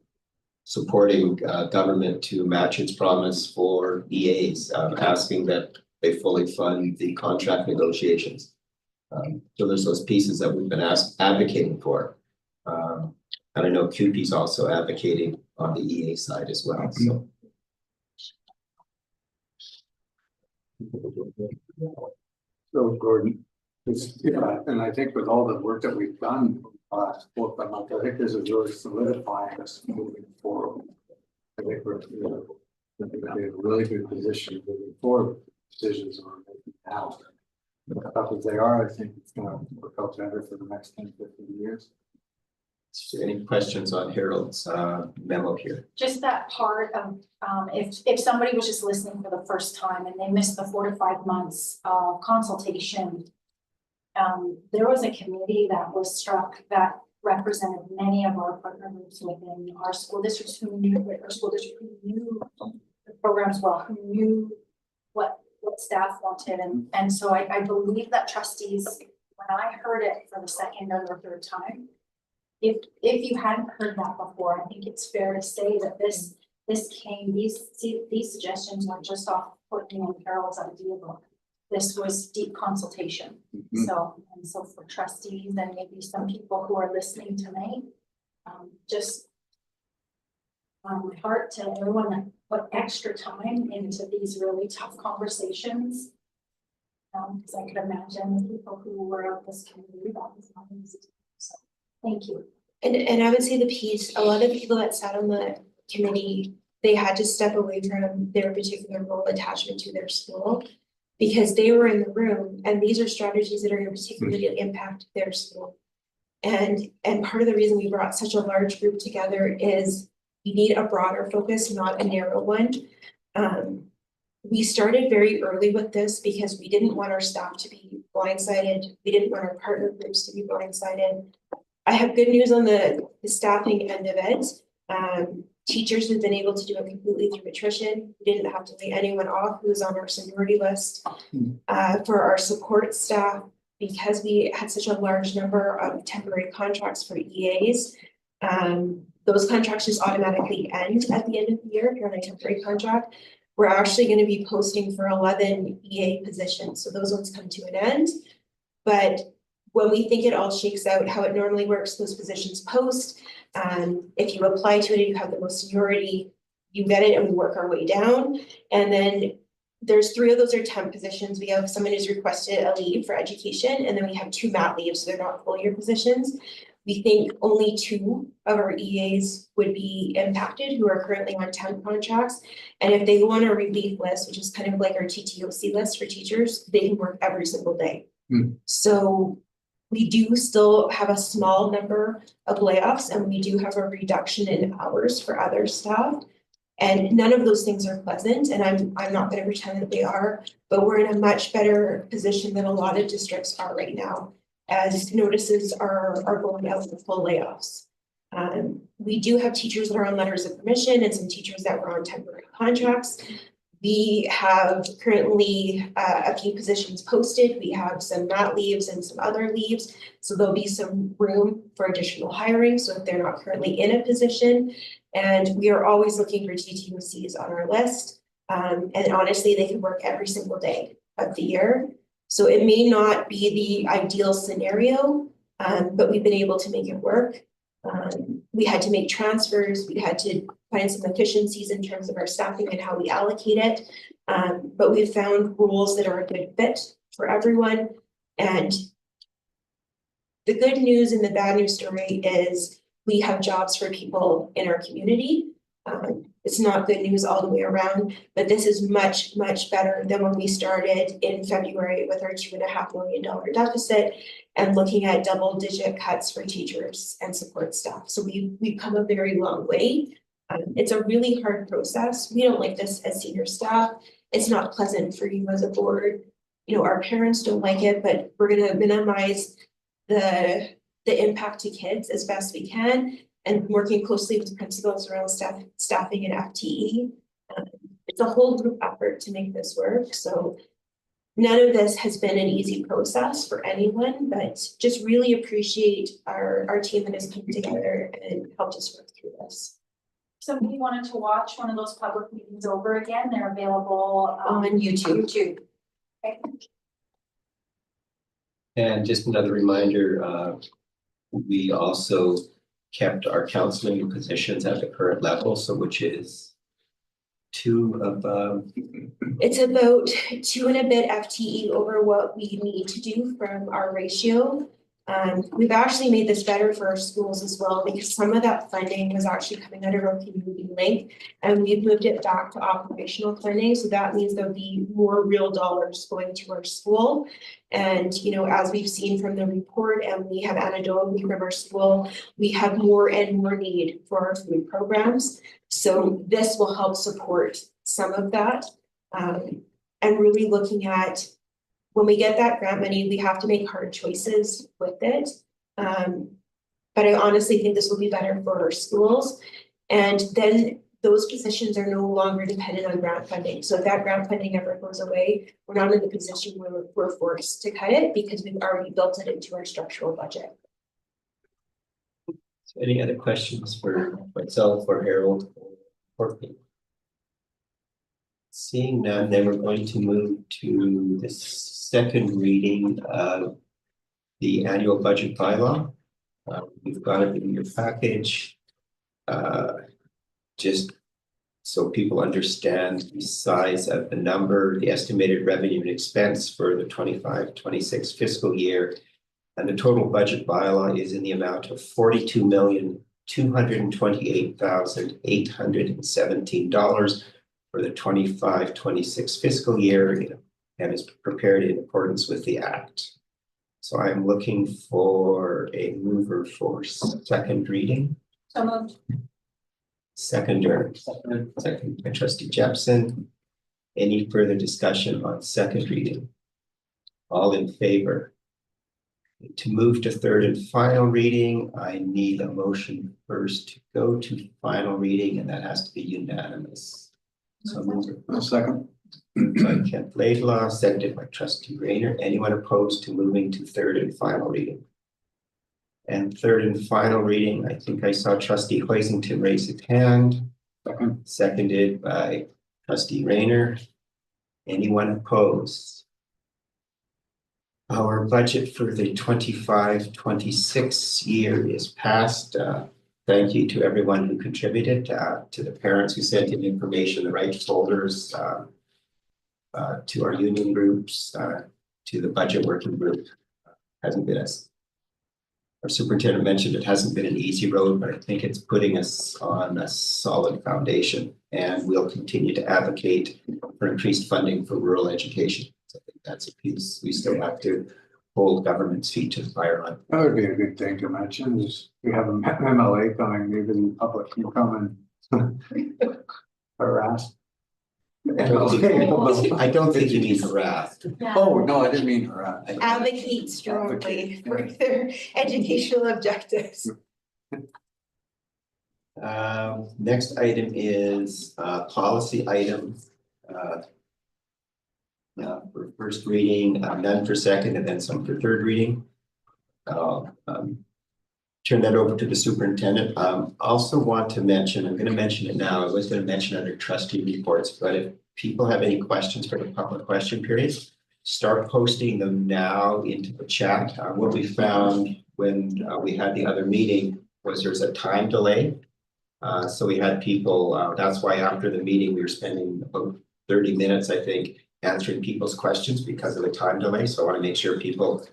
supporting government to match its promise for EAs, asking that they fully fund the contract negotiations. So there's those pieces that we've been advocating for. And I know CUPE's also advocating on the EA side as well. So. So Gordon, and I think with all the work that we've done last 4 or 5 months, I think this is really solidifying us moving forward. I think we're in a really good position moving forward. Decisions are making now. Tough as they are, I think it's going to work out better for the next 10, 15 years. Is there any questions on Harold's memo here? Just that part of, if somebody was just listening for the first time and they missed the 4 to 5 months of consultation, there was a committee that was struck that represented many of our partner groups within our school districts who knew the programs well, who knew what staff wanted. And so I believe that trustees, when I heard it for the second or the third time, if you hadn't heard that before, I think it's fair to say that these suggestions weren't just off Courtney and Carol's idea book. This was deep consultation. Mhm. So for trustees and maybe some people who are listening tonight, just my heart to everyone that put extra time into these really tough conversations. Because I could imagine the people who were of this community, that was not easy. So thank you. And I would say the piece, a lot of the people that sat on the committee, they had to step away from their particular role attachment to their school because they were in the room, and these are strategies that are going to particularly impact their school. And part of the reason we brought such a large group together is we need a broader focus, not a narrow one. We started very early with this because we didn't want our staff to be blindsided. We didn't want our partner groups to be blindsided. I have good news on the staffing end of it. Teachers have been able to do it completely through attrition. We didn't have to lay anyone off who was on our seniority list. For our support staff, because we had such a large number of temporary contracts for EAs, those contracts just automatically end at the end of the year if you're on a temporary contract. We're actually going to be posting for 11 EA positions, so those ones come to an end. But when we think it all shakes out, how it normally works, those positions post. If you apply to it and you have the most seniority, you get it, and we work our way down. And then there's 3 of those are temp positions. We have someone who's requested a leave for education, and then we have 2 mat leaves, so they're not full year positions. We think only 2 of our EAs would be impacted who are currently on temp contracts. And if they go on our relief list, which is kind of like our TTOC list for teachers, they can work every single day. So we do still have a small number of layoffs, and we do have a reduction in hours for other staff. And none of those things are pleasant, and I'm not going to pretend that they are, but we're in a much better position than a lot of districts are right now, as notices are going out for full layoffs. We do have teachers that are on letters of permission and some teachers that were on temporary contracts. We have currently a few positions posted. We have some mat leaves and some other leaves. So there'll be some room for additional hiring. So if they're not currently in a position, and we are always looking for TTOCs on our list. And honestly, they can work every single day of the year. So it may not be the ideal scenario, but we've been able to make it work. We had to make transfers. We had to find some efficiencies in terms of our staffing and how we allocate it. But we've found roles that are a good fit for everyone. And the good news and the bad news story is we have jobs for people in our community. It's not good news all the way around, but this is much, much better than when we started in February with our $2.5 million deficit and looking at double-digit cuts for teachers and support staff. So we've come a very long way. It's a really hard process. We don't like this as senior staff. It's not pleasant for you as a board. You know, our parents don't like it, but we're going to minimize the impact to kids as best we can, and working closely with principals around staffing and FTE. It's a whole group effort to make this work. So none of this has been an easy process for anyone, but just really appreciate our team that has come together and helped us work through this. Somebody wanted to watch one of those public meetings over again, they're available On YouTube. Okay. And just another reminder, we also kept our counseling positions at the current level, so which is 2 of It's about 2 and a bit FTE over what we need to do from our ratio. We've actually made this better for our schools as well, because some of that funding was actually coming out of our community link, and we've moved it back to operational funding. So that means there'll be more real dollars going to our school. And, you know, as we've seen from the report, and we have anecdotally from our school, we have more and more need for our food programs. So this will help support some of that. And really looking at, when we get that grant money, we have to make hard choices with it. But I honestly think this will be better for our schools. And then those positions are no longer dependent on grant funding. So if that grant funding ever goes away, we're not in the position where we're forced to cut it, because we've already built it into our structural budget. Any other questions for myself or Harold or Courtney? Seeing none, then we're going to move to the second reading of the annual budget bylaw. We've got it in your package. Just so people understand the size of the number, the estimated revenue and expense for the 25-26 fiscal year. And the total budget bylaw is in the amount of $42,228,817 for the 25-26 fiscal year, and is prepared in accordance with the Act. So I'm looking for a mover for second reading. So moved. Second by trustee Jepson. Any further discussion on second reading? All in favor? To move to third and final reading, I need a motion first to go to final reading, and that has to be unanimous. So move A second. by Kent Laidlaw, seconded by trustee Rayner. Anyone opposed to moving to third and final reading? And third and final reading, I think I saw trustee Hoisington raise his hand. Second. Seconded by trustee Rayner. Anyone opposed? Our budget for the 25-26 year is passed. Thank you to everyone who contributed, to the parents who sent in information, the rights holders, to our union groups, to the budget working group. Hasn't been as our superintendent mentioned, it hasn't been an easy road, but I think it's putting us on a solid foundation, and we'll continue to advocate for increased funding for rural education. So I think that's a piece we still have to hold government's feet to the fire on. That would be a good thing to mention, is we have an MLA coming, maybe the public can come and harass. I don't think you mean harassed. Oh, no, I didn't mean harass. Advocate strongly for their educational objectives. Next item is policy item. For first reading, none for second, and then some for third reading. Turn that over to the superintendent. Also want to mention, I'm going to mention it now. I was going to mention under trustee reports, but if people have any questions for the public question periods, start posting them now into the chat. What we found when we had the other meeting was there's a time delay. So we had people, that's why after the meeting, we were spending about 30 minutes, I think, answering people's questions because of the time delay. So I want to make sure people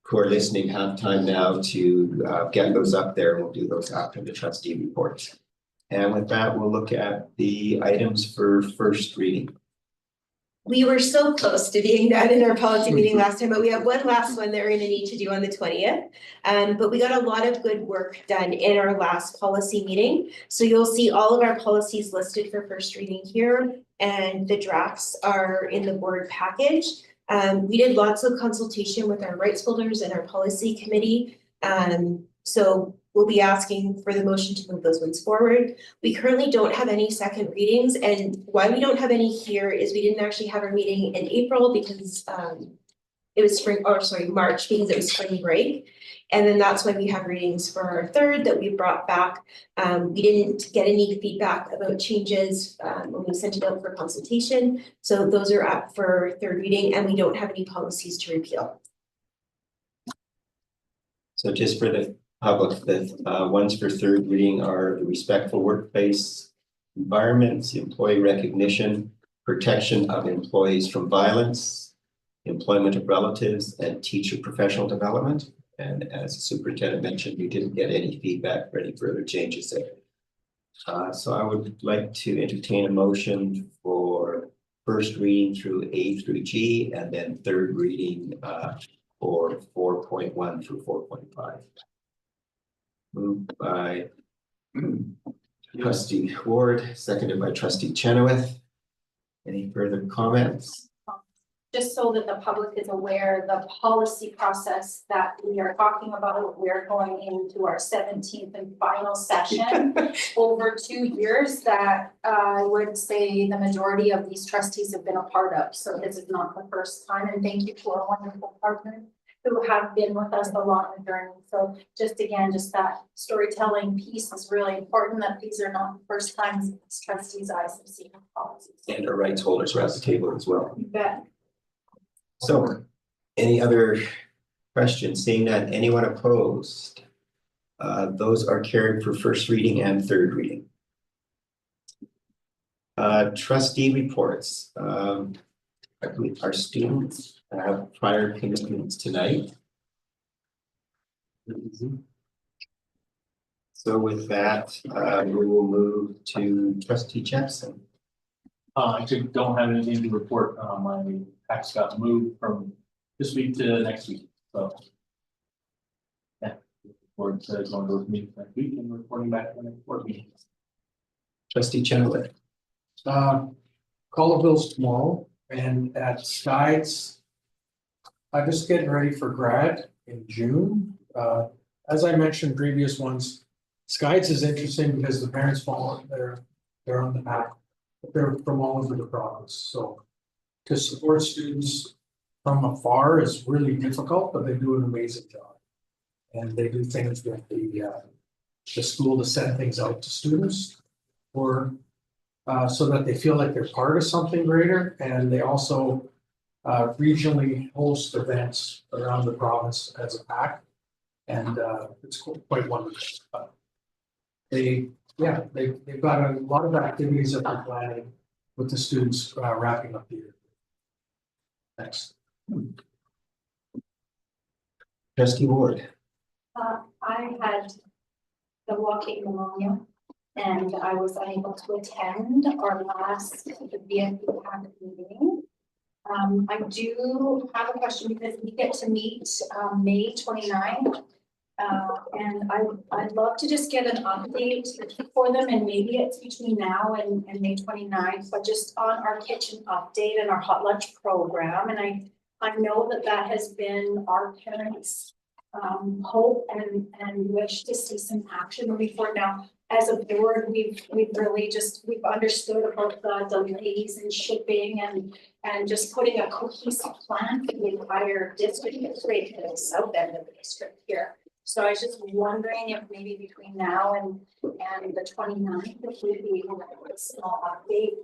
who are listening have time now to get those up there. We'll do those after the trustee reports. And with that, we'll look at the items for first reading. We were so close to being done in our policy meeting last time, but we have one last one that we're gonna need to do on the 20th. But we got a lot of good work done in our last policy meeting. So you'll see all of our policies listed for first reading here, and the drafts are in the board package. We did lots of consultation with our rights holders and our policy committee. So we'll be asking for the motion to move those ones forward. We currently don't have any second readings, and why we don't have any here is we didn't actually have our meeting in April because it was March, because it was spring break. And then that's why we have readings for our third that we brought back. We didn't get any feedback about changes when we sent it out for consultation. So those are up for third reading, and we don't have any policies to repeal. So just for the public, the ones for third reading are the respectful workplace environments, employee recognition, protection of employees from violence, employment of relatives, and teacher professional development. And as the superintendent mentioned, we didn't get any feedback for any further changes there. So I would like to entertain a motion for first reading through A through G, and then third reading for 4.1 through 4.5. Moved by trustee Ward, seconded by trustee Chenoweth. Any further comments? Just so that the public is aware, the policy process that we are talking about, we're going into our 17th and final session over 2 years that I would say the majority of these trustees have been a part of. So this is not the first time, and thank you to our wonderful partner who have been with us along the journey. So just again, just that storytelling piece is really important, that these are not the first times trustees' eyes have seen policies. And our rights holders are at the table as well. You bet. So, any other questions? Seeing that, anyone opposed? Those are carried for first reading and third reading. Trustee reports. I believe our students have prior commitments tonight. So with that, we will move to trustee Jepson. I actually don't have anything to report. My tax got moved from this week to next week, so. Yeah, board says on those meetings next week and reporting back to the next board meeting. Trustee Chenoweth. Collabville's tomorrow and at Skies. I'm just getting ready for grad in June. As I mentioned previous ones, Skies is interesting because the parents follow, they're on the map. They're from all over the province, so to support students from afar is really difficult, but they do an amazing job. And they do things with the school to send things out to students or so that they feel like they're part of something greater. And they also regionally host events around the province as a pack. And it's quite wonderful. They've got a lot of activities that they're planning with the students wrapping up the year. Thanks. Trustee Ward. I had the walking pneumonia and I was unable to attend our last BNP PAC meeting. I do have a question because we get to meet May 29th. And I'd love to just get an update for them, and maybe it's between now and May 29th, but just on our kitchen update and our hot lunch program. And I know that has been our parents' hope and wish to see some action moving forward. Now, as a board, we've really we've understood about the delays in shipping and just putting a cohesive plan for the entire district, right to the south end of the district here. So I was just wondering if maybe between now and the 29th, if we'd be able to have a small update.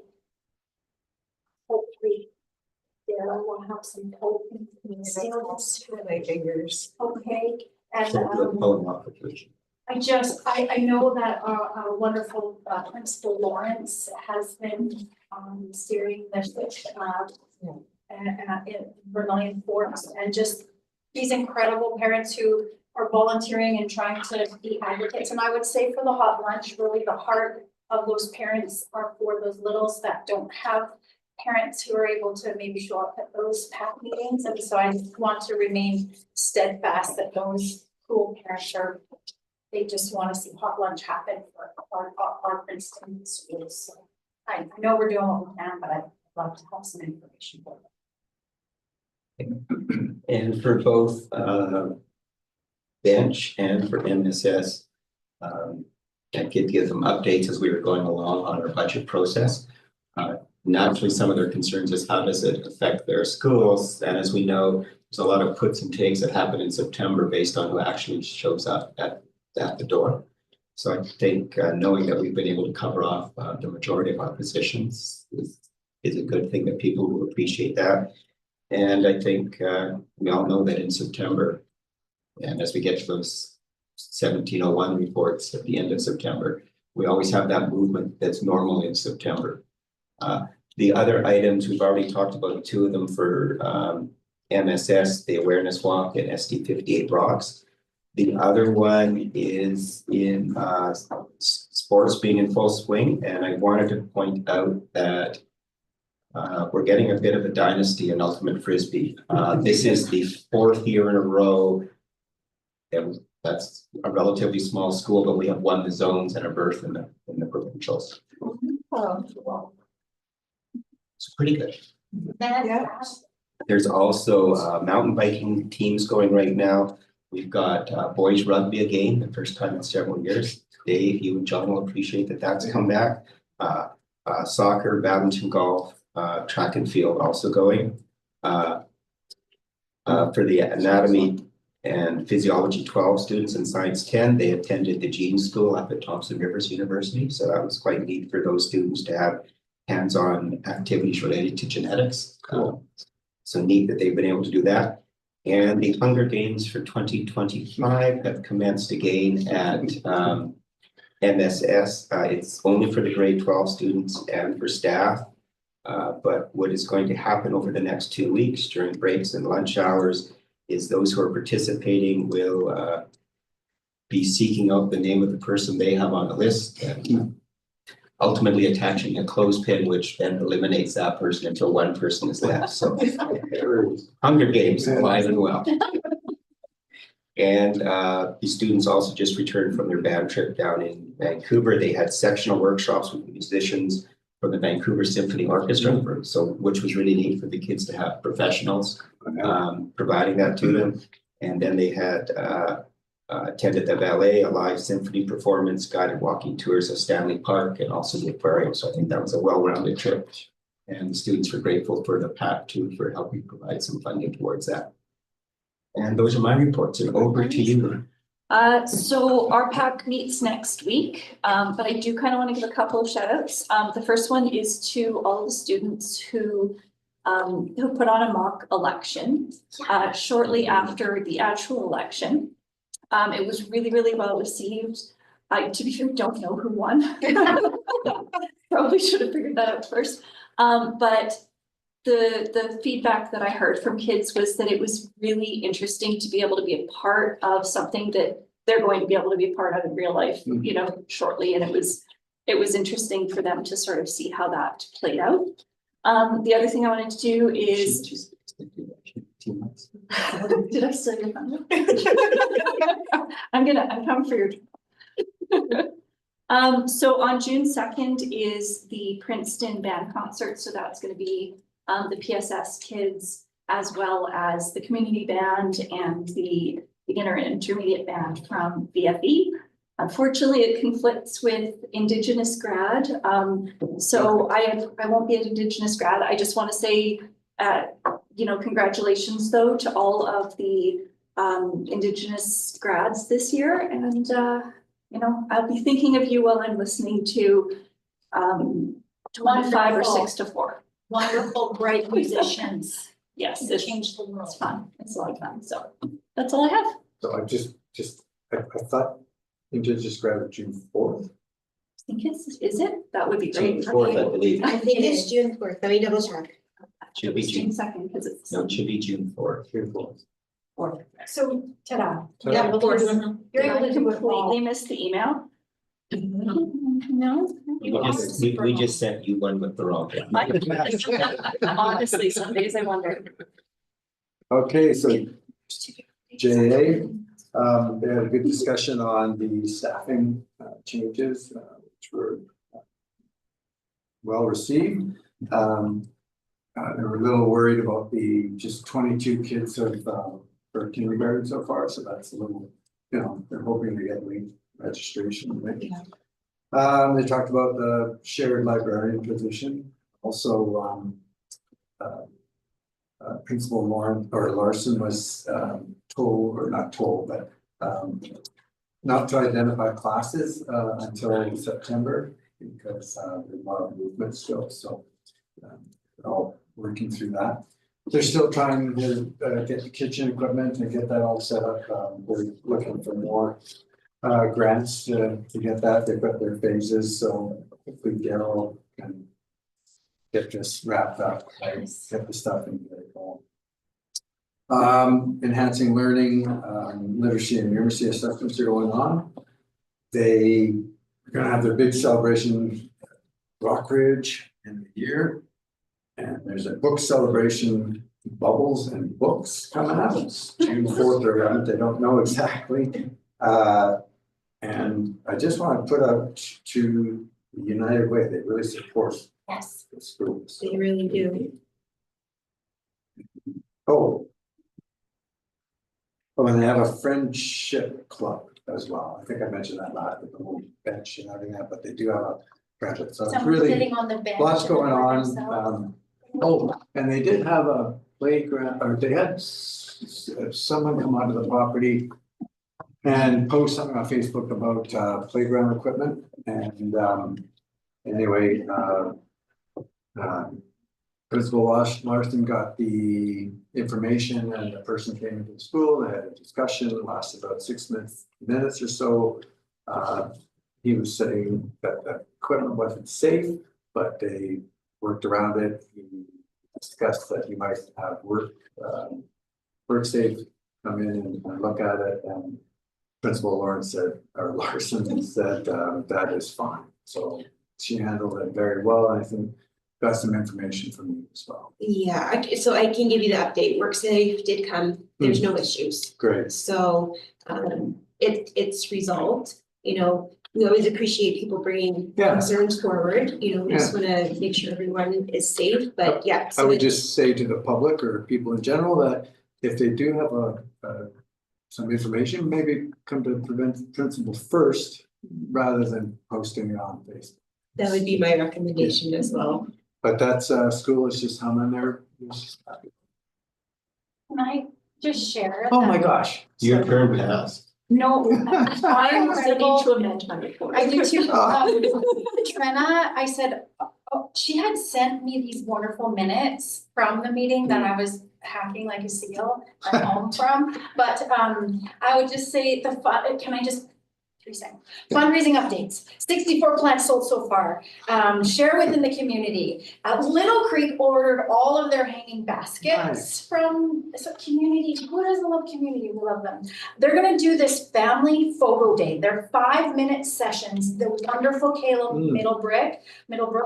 Hopefully, Daryl will have some hope in skills. My fingers. Okay, and I know that our wonderful Principal Lawrence has been steering the ship in Vermilion Forks, and just these incredible parents who are volunteering and trying to be advocates. And I would say for the hot lunch, really the heart of those parents are for those littles that don't have parents who are able to maybe show up at those PAC meetings. And so I want to remain steadfast that those cool parents they just want to see hot lunch happen for our Princeton schools. So I know we're doing what we can, but I'd love to have some information for them. And for both bench and for MSS, I could give them updates as we were going along on our budget process. Naturally, some of their concerns is how does it affect their schools? And as we know, there's a lot of puts and takes that happen in September based on who actually shows up at the door. So I think knowing that we've been able to cover off the majority of our positions is a good thing, that people will appreciate that. And I think we all know that in September, and as we get to those 1701 reports at the end of September, we always have that movement that's normal in September. The other items, we've already talked about two of them for MSS, the awareness walk and SD58 rocks. The other one is in sports being in full swing. And I wanted to point out that we're getting a bit of a dynasty in ultimate frisbee. This is the 4th year in a row. And that's a relatively small school, but we have won the zones and a berth in the provincials. Well, It's pretty good. yeah. There's also mountain biking teams going right now. We've got boys rugby again, the first time in several years. Dave, you and John will appreciate that that's come back. Soccer, badminton, golf, track and field also going. For the anatomy and physiology 12 students and science 10, they attended the Gene School up at Thompson Rivers University. So that was quite neat for those students to have hands-on activities related to genetics. So neat that they've been able to do that. And the Hunger Games for 2025 have commenced again at MSS. It's only for the grade 12 students and for staff. But what is going to happen over the next 2 weeks during breaks and lunch hours is those who are participating will be seeking out the name of the person they have on the list and ultimately attaching a clothespin, which then eliminates that person until one person is left. So Hunger Games, alive and well. And the students also just returned from their band trip down in Vancouver. They had sectional workshops with musicians from the Vancouver Symphony Orchestra, so which was really neat for the kids to have professionals providing that to them. And then they had attended the ballet, a live symphony performance, guided walking tours of Stanley Park, and also the aquarium. So I think that was a well-rounded trip. And the students were grateful for the PAC too for helping provide some funding towards that. And those are my reports, and over to you. So our PAC meets next week, but I do kind of want to give a couple of shout outs. The first one is to all of the students who put on a mock election shortly after the actual election. It was really, really well received. I, to be sure, don't know who won. Probably should have figured that out first. But the feedback that I heard from kids was that it was really interesting to be able to be a part of something that they're going to be able to be a part of in real life, you know, shortly. And it was interesting for them to sort of see how that played out. The other thing I wanted to do is. Did I steal your thunder? I'm coming for your. So on June 2nd is the Princeton band concert. So that's going to be the PSS kids, as well as the community band and the beginner and intermediate band from VFE. Unfortunately, it conflicts with Indigenous grad. So I won't be an Indigenous grad. I just want to say, you know, congratulations though to all of the Indigenous grads this year. And, you know, I'll be thinking of you while I'm listening to 25 or 6 to 4. Wonderful, bright musicians. Yes, It changed the world. it's fun. It's a lot of fun. So that's all I have. So I thought Indigenous grad was June 4th. I think is it? That would be June great. 4th, I believe. I think it's June 4th, let me double check. Should be June June. 2nd because it's. No, it should be June 4th. June 4th. So, ta-da. Ta-da. Yeah, of course. You're You're able to able to completely miss the email? No? We just sent you one with the wrong. Honestly, some days I wonder. Okay, so JA, they had a good discussion on the staffing changes, which were well received. They were a little worried about the just 22 kids for kindergarten so far, so that's a little, you know, they're hoping to get late registration. Right? Yeah. They talked about the shared librarian position, also Principal Larson was told, or not told, but not to identify classes until September because there's a lot of movement still. So they're all working through that. They're still trying to get the kitchen equipment and get that all set up. We're looking for more grants to get that. They've got their phases, so hopefully Daryl can get this wrapped up, get the stuff in there. Enhancing learning, literacy and numeracy assessments are going on. They are going to have their big celebration, Rockridge, in the year. And there's a book celebration, Bubbles and Books coming up. It's June 4th or 11th, they don't know exactly. And I just want to put out to the United Way, they really support the schools. They really do. Oh, and they have a friendship club as well. I think I mentioned that last with the whole bench and everything that, but they do have a friendship. So it's Someone really sitting on the bench. lots going and on. themselves. Oh, and they did have a playground, or they had someone come onto the property and post something on Facebook about playground equipment and anyway, Principal Marston got the information and the person came into the school, they had a discussion, it lasted about 6 minutes or so. He was saying that the equipment wasn't safe, but they worked around it. He discussed that you might have work safe come in and look at it, and Principal Larson said that is fine. So she handled it very well, and I think got some information from you as well. Yeah, so I can give you the update. WorkSafe did come, there's no issues. Great. So it's resolved, you know, we always appreciate people bringing concerns forward, you know, we just wanna make sure everyone is safe, but yeah. I would just say to the public or people in general that if they do have some information, maybe come to prevent principal first rather than posting it on Facebook. That would be my recommendation as well. But that's school is just humming there. Can I just share? Oh my gosh. Your turn passed. No, I I'm am ready ready to amend my report. I do too. Trina, I said, she had sent me these wonderful minutes from the meeting that I was hacking like a seal at home from. But I would just say can I just 3 seconds. Fundraising updates, 64 plants sold so far. Share within the community. Little Creek ordered all of their hanging baskets from community. Who doesn't love community? We love them. They're gonna do this family photo day. They're 5-minute sessions. The wonderful Caleb Middlebrook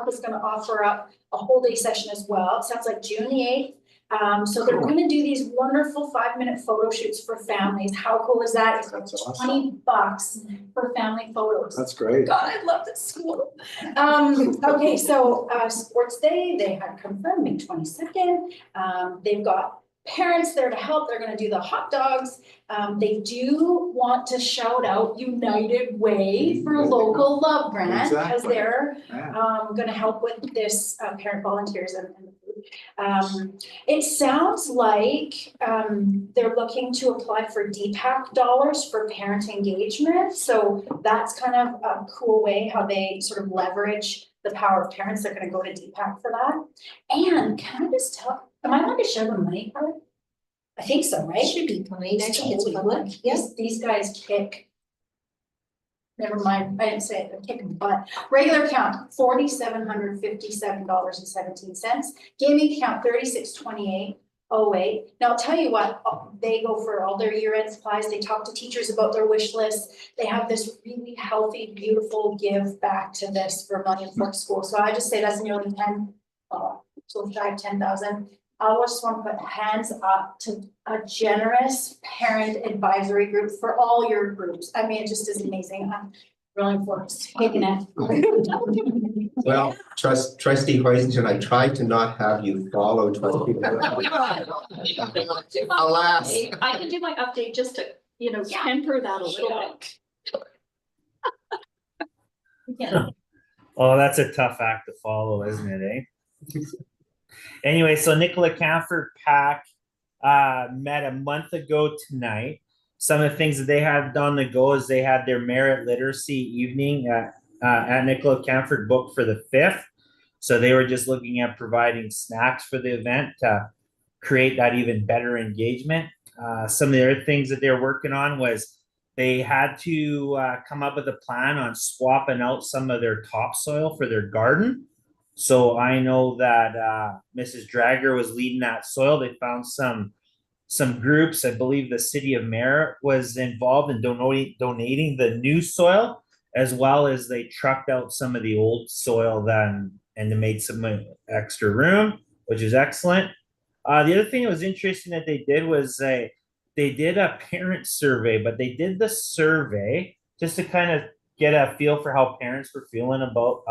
is gonna offer up a whole day session as well. It sounds like June the 8th. So they're gonna do these wonderful 5-minute photo shoots for families. How cool is that? It's like That's awesome. $20 for family photos. That's great. God, I love this school. Okay, so sports day, they had confirmed May 22nd. They've got parents there to help. They're gonna do the hot dogs. They do want to shout out United Way for local love grant because Exactly. they're Yeah. gonna help with this parent volunteers and the food. It sounds like they're looking to apply for DPAC dollars for parent engagement. So that's kind of a cool way how they sort of leverage the power of parents. They're gonna go to DPAC for that. And can I just am I allowed to share the money part? I think so, right? It should be fine, I think it's public, yes. These guys kick. Never mind, I didn't say it, they're kicking butt. Regular account, $4,757.17. Gaming account, $3628.08. Now, I'll tell you what, they go for all their year-end supplies. They talk to teachers about their wish list. They have this really healthy, beautiful give back to this Vermilion Fork School. So I just say that's nearly 10,000. I just want to put hands up to a generous parent advisory group for all your groups. I mean, it just is amazing. I'm really for taking it. Well, trustee Hoisington, I tried to not have you follow trustee. Alas. I can do my update just to, you know, temper that a little bit. Oh, that's a tough act to follow, isn't it, eh? Anyway, so Nicola Camford PAC met a month ago tonight. Some of the things that they had on the go is they had their merit literacy evening at Nicola Camford booked for the 5th. So they were just looking at providing snacks for the event to create that even better engagement. Some of the other things that they're working on was they had to come up with a plan on swapping out some of their topsoil for their garden. So I know that Mrs. Drager was leading that soil. They found some groups. I believe the city of Merritt was involved in donating the new soil, as well as they trucked out some of the old soil then, and they made some extra room, which is excellent. The other thing that was interesting that they did was they did a parent survey, but they did the survey just to kind of get a feel for how parents were feeling about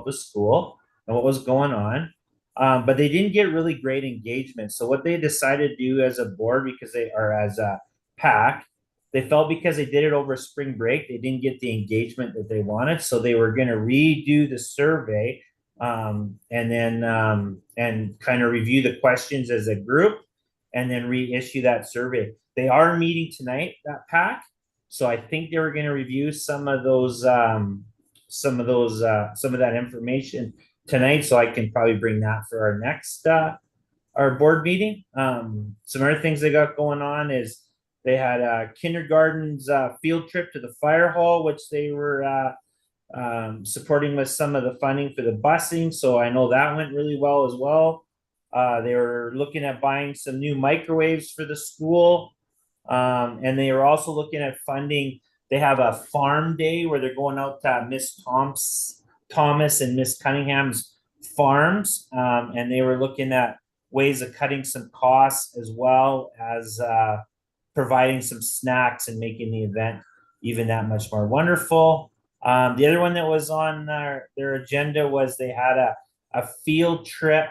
the school and what was going on. But they didn't get really great engagement. So what they decided to do as a board, because they are as a PAC, they felt because they did it over spring break, they didn't get the engagement that they wanted. So they were going to redo the survey and then and kind of review the questions as a group and then reissue that survey. They are meeting tonight, that pack. So I think they were going to review some of that information tonight. So I can probably bring that for our next our board meeting. Some other things they got going on is they had a kindergarten's field trip to the fire hall, which they were supporting with some of the funding for the busing. So I know that went really well as well. They were looking at buying some new microwaves for the school. And they are also looking at funding. They have a farm day where they're going out to Miss Thomas and Miss Cunningham's farms. And they were looking at ways of cutting some costs as well as providing some snacks and making the event even that much more wonderful. The other one that was on their agenda was they had a field trip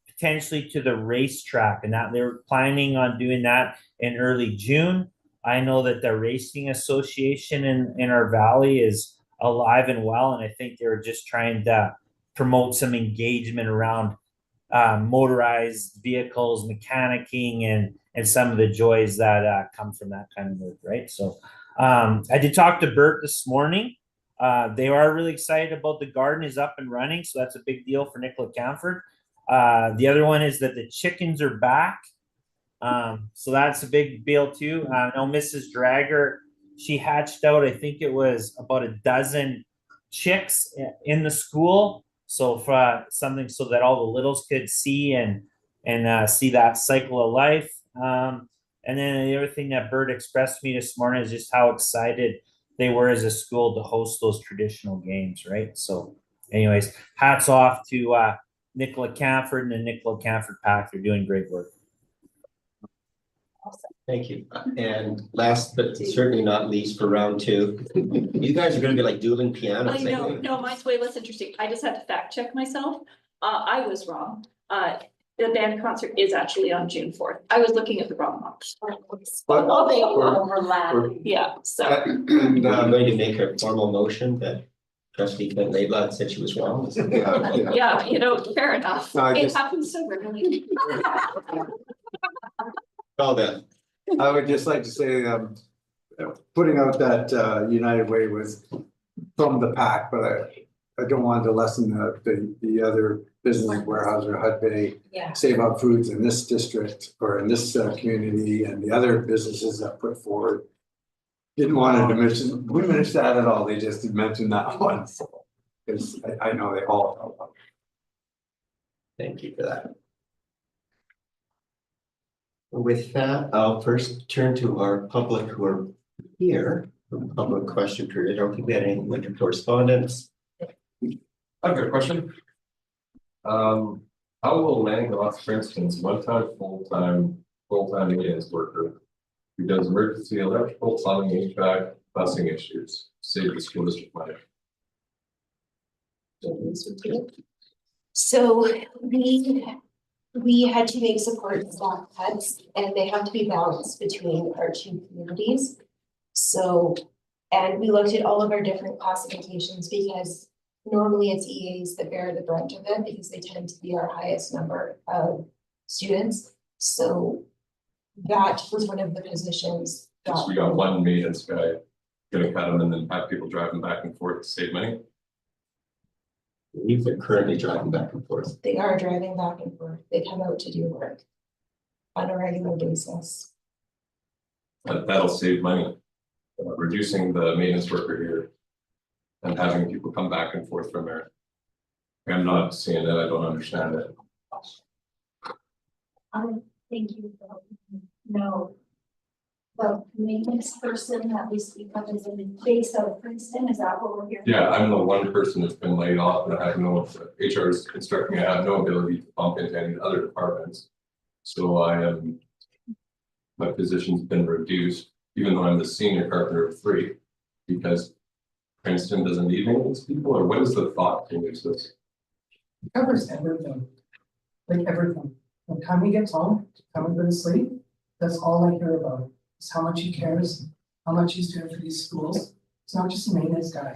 potentially to the racetrack, and that they were planning on doing that in early June. I know that the racing association in our valley is alive and well, and I think they were just trying to promote some engagement around motorized vehicles, mechanicking, and some of the joys that come from that kind of work, right? So I did talk to Bert this morning. They are really excited about the garden is up and running, so that's a big deal for Nicola Camford. The other one is that the chickens are back. So that's a big deal too. I know Mrs. Drager, she hatched out, I think it was about a dozen chicks in the school. So for something so that all the littles could see and see that cycle of life. And then the other thing that Bert expressed to me this morning is just how excited they were as a school to host those traditional games, right? So anyways, hats off to Nicola Camford and the Nicola Camford Pack. They're doing great work. Thank you. And last but certainly not least for round two, you guys are going to be like dueling pianos. I know, no, mine's way less interesting. I just had to fact check myself. I was wrong. The band concert is actually on June 4th. I was looking at the wrong month. Oh, they overlap. Yeah, so. I'm going to make a formal motion that Trustee Kent Laidlaw said she was wrong. Yeah, you know, fair enough. No, It happens so rarely. Call that. I would just like to say, putting out that United Way was from the pack, but I don't want to lessen the other business warehouse or Hud Bay. Yeah. Save Up Foods in this district or in this community and the other businesses that put forward. Didn't want to diminish that at all. They just did mention that one. Because I know they all know about it. Thank you for that. With that, I'll first turn to our public who are here for the public question period. I don't think we had any winter correspondence. I've got a question. How will Langoff, for instance, one-time, full-time maintenance worker who does emergency electrical, plumbing, HVAC, busing issues, save the school district money? So we had to make support staff cuts and they have to be balanced between our two communities. So, and we looked at all of our different classifications because normally it's EAs that bear the brunt of it because they tend to be our highest number of students. So that was one of the positions. Because we got one maintenance guy, gonna cut them and then have people driving back and forth to save money. They're currently driving back and forth. They are driving back and forth. They come out to do work on a regular basis. That'll save money, reducing the maintenance worker here and having people come back and forth from there. I'm not seeing it, I don't understand it. Thank you for helping me. No. The maintenance person that we speak of is in based out of Princeton, is that what we're hearing? Yeah, I'm the one person that's been laid off and I have no, HR is instructing me, I have no ability to bump into any other departments. So my position's been reduced, even though I'm the senior carpenter of 3, because Princeton doesn't need maintenance people, or what is the thought to use this? Covers everything, like everything. When Tommy gets home, Tommy go to sleep, that's all I hear about. Is how much he cares, how much he's doing for these schools. It's not just a maintenance guy.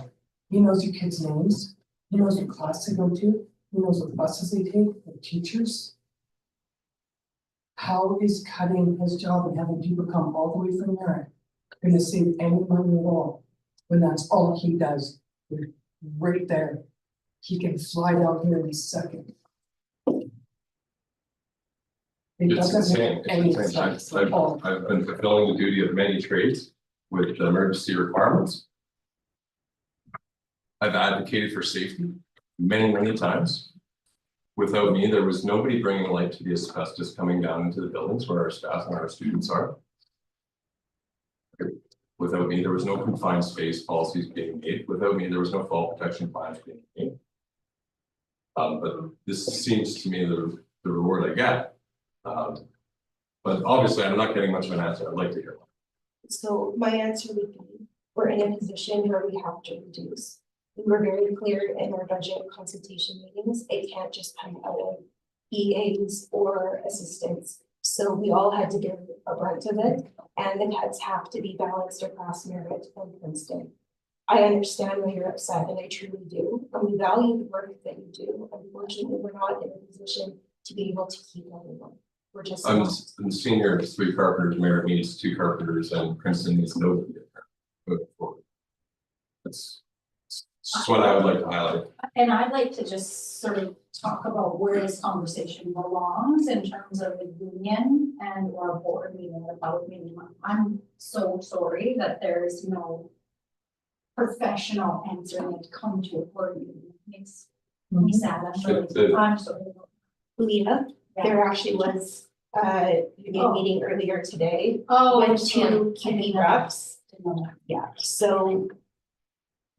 He knows your kids' names. He knows what class they go to. He knows what buses they take, the teachers. How is cutting his job and having people come all the way from there gonna save any money at all? When that's all he does, right there. He can fly down here in a second. It It's doesn't insane. make any It's insane. sense at all. I've been fulfilling the duty of many trades with emergency requirements. I've advocated for safety many times. Without me, there was nobody bringing light to the asbestos coming down into the buildings where our staff and our students are. Without me, there was no confined space policies being made. Without me, there was no fall protection plans being made. But this seems to me the reward I get. But obviously, I'm not getting much of an answer. I'd like to hear one. So my answer would be, we're in a position where we have to reduce. We were very clear in our budget consultation meetings, it can't just come out of EAs or assistants. So we all had to give a brunt of it, and the cuts have to be balanced across Merritt and Princeton. I understand why you're upset, and I truly do, and we value the work that you do. Unfortunately, we're not in a position to be able to keep everyone. We're just I'm not. the senior of 3 carpenters, Merritt needs 2 carpenters, and Princeton needs nobody in there moving forward. That's what I would like to highlight. And I'd like to just sort of talk about where this conversation belongs in terms of the union and or a board meeting or public meeting. I'm so sorry that there is no professional answer that come to a board meeting. It makes me sad. I'm sorry. Leah, there actually was a union meeting earlier today. Oh, With 2 QB reps. Yeah, so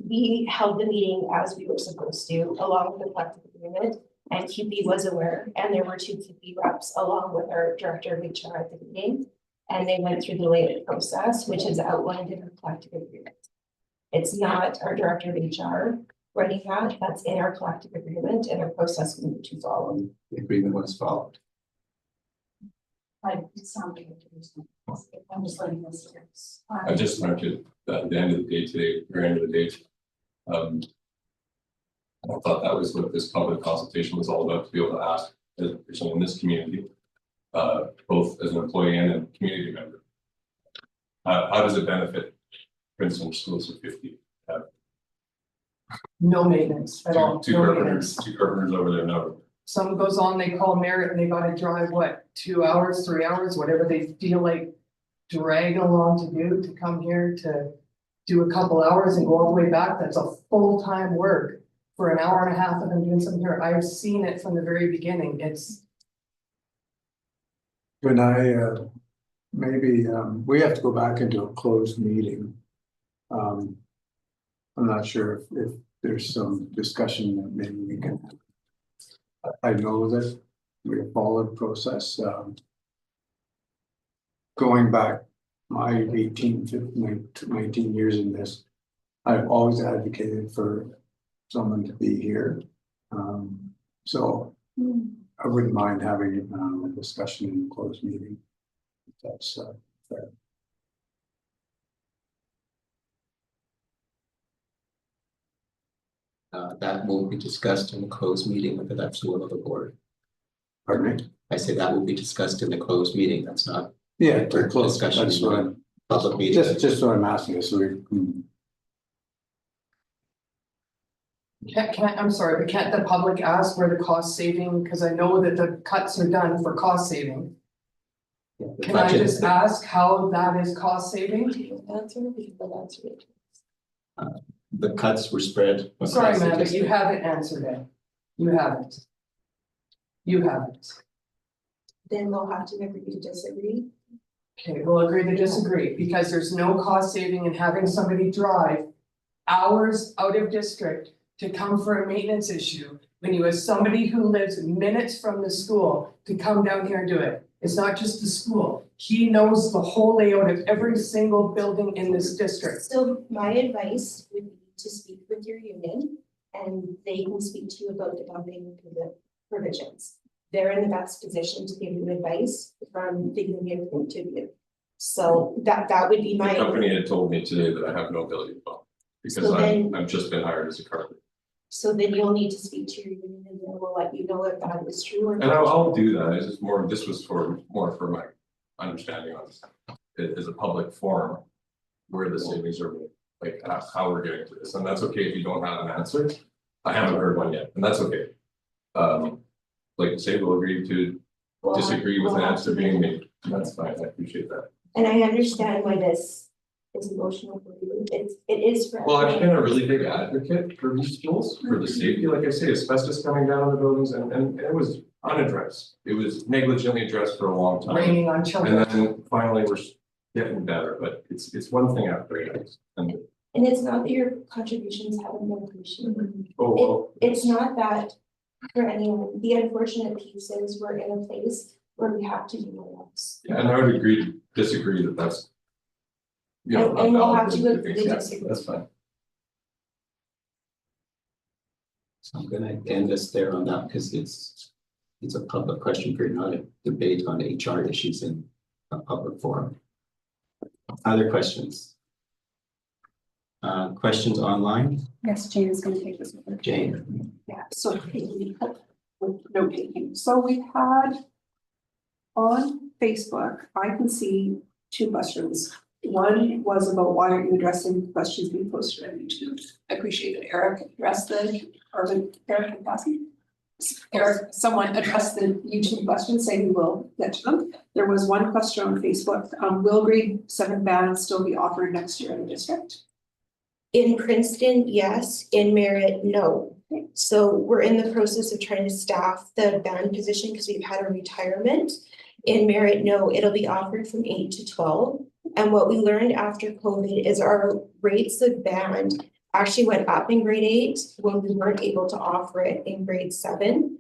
we held the meeting as we were supposed to, along with the collective agreement, and QB was aware, and there were 2 QB reps along with our director of HR at the meeting. And they went through the latest process, which is outlined in our collective agreement. It's not our director of HR writing that's in our collective agreement and our process we need to follow. The agreement was followed. It sounded like I'm just letting this. I just learned it at the end of the day today, or end of the day. I thought that was what this public consultation was all about, to be able to ask as a person in this community, both as an employee and a community member. How does it benefit Princeton schools of 50? No maintenance at all, Two no carpenters, maintenance. 2 carpenters over there now. Some goes on, they call Merritt and they gotta drive, what, 2 hours, 3 hours, whatever they feel like dragging along to do, to come here to do a couple hours and go all the way back. That's a full-time work for an hour and a half of them doing something here. I've seen it from the very beginning. It's, When maybe, we have to go back into a closed meeting. I'm not sure if there's some discussion that maybe we can. I know that we have followed process, going back my 19 years in this, I've always advocated for someone to be here. So I wouldn't mind having a discussion in a closed meeting. If that's fair. That will be discussed in a closed meeting with the next one of the board. Pardon me? I say that will be discussed in the closed meeting. That's not. Yeah, for close discussion. That's what I'm, Public meeting. just what I'm asking, so we. I'm sorry, but can't the public ask where the cost saving, because I know that the cuts are done for cost saving. Yeah, the Can I budget- just ask how that is cost saving? The cuts were spread. Sorry, across the man, but you district. haven't answered it. You haven't. You haven't. Then we'll have to agree to disagree. Okay, we'll agree to disagree, because there's no cost saving in having somebody drive hours out of district to come for a maintenance issue, when you have somebody who lives minutes from the school to come down here and do it. It's not just the school. He knows the whole layout of every single building in this district. So my advice would be to speak with your union, and they can speak to you about the dumping provisions. They're in the best position to give you advice from the union point of view. So that would be The my. company had told me today that I have no ability to bump, because So then- I've just been hired as a carpenter. So then you'll need to speak to your union and they will let you know if that is true or And not. I'll do that, it's just more, this was more for my understanding on it as a public forum. Where the savings are made, like how we're getting to this, and that's okay if you don't have an answer. I haven't heard one yet, and that's okay. Like I say, we'll agree to disagree with an answer being made, that's fine, I appreciate that. And I understand why this is emotional for you, it is for. Well, I've been a really big advocate for these schools, for the safety, like I say, asbestos coming down on the buildings, and it was unaddressed. It was negligently addressed for a long time, Raining on children. and then finally we're getting better, but it's one thing after another. And it's not that your contributions haven't been appreciated. well, It's not that for anyone, the unfortunate piece is we're in a place where we have to do more else. yeah, and I would disagree that that's. You know, And we'll have valid to things, agree to yeah, disagree. that's fine. So I'm gonna end us there on that because it's a public question period, not a debate on HR issues in a public forum. Other questions? Questions online? Yes, Jane is gonna take this over. Jane? Yeah, so with note taking. So we had on Facebook, I can see 2 questions. One was about why aren't you addressing questions being posted on YouTube? I appreciate that Eric addressed Eric Cassie. Eric, someone addressed the YouTube question, saying we will get to them. There was one question on Facebook, will grade 7 bands still be offered next year in the district? In Princeton, yes, in Merritt, no. So we're in the process of trying to staff the band position because we've had a retirement. In Merritt, no, it'll be offered from 8 to 12. And what we learned after COVID is our rates of band actually went up in grade 8 when we weren't able to offer it in grade 7.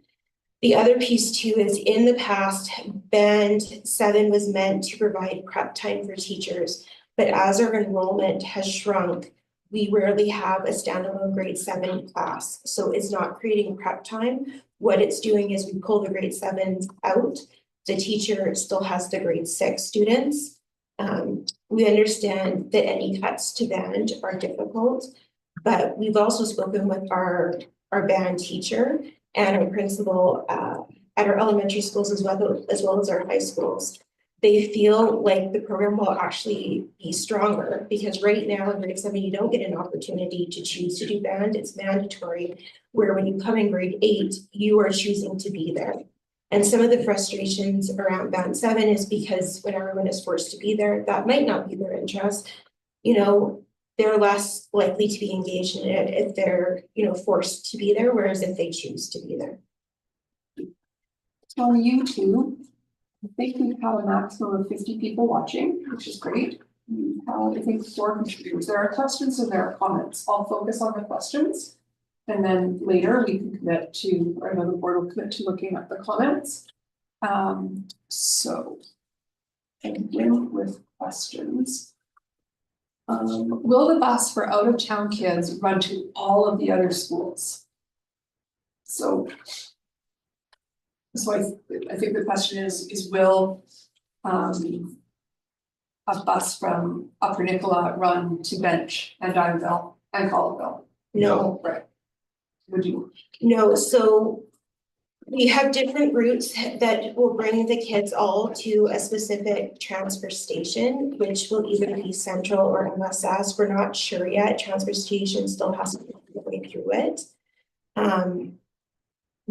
The other piece too is in the past, band 7 was meant to provide prep time for teachers. But as our enrollment has shrunk, we rarely have a standalone grade 7 class. So it's not creating prep time. What it's doing is we pull the grade 7s out. The teacher still has the grade 6 students. We understand that any cuts to band are difficult, but we've also spoken with our band teacher and our principal at our elementary schools as well as our high schools. They feel like the program will actually be stronger because right now in grade 7, you don't get an opportunity to choose to do band, it's mandatory. Where when you come in grade 8, you are choosing to be there. And some of the frustrations around band 7 is because when everyone is forced to be there, that might not be their interest. You know, they're less likely to be engaged in it if they're, forced to be there, whereas if they choose to be there. So on YouTube, I think we've had a maximum of 50 people watching, which is great. We've had, I think, 4 contributors. There are questions and there are comments. I'll focus on the questions. And then later we can commit to, or another board will commit to looking at the comments. So I begin with questions. Will the bus for out of town kids run to all of the other schools? So I think the question is will a bus from Upper Nicola run to Bench and Ironville and Colville? No. Right. Would you? No, so we have different routes that will bring the kids all to a specific transfer station, which will either be Central or MSS. We're not sure yet. Transfer station still has to go through it.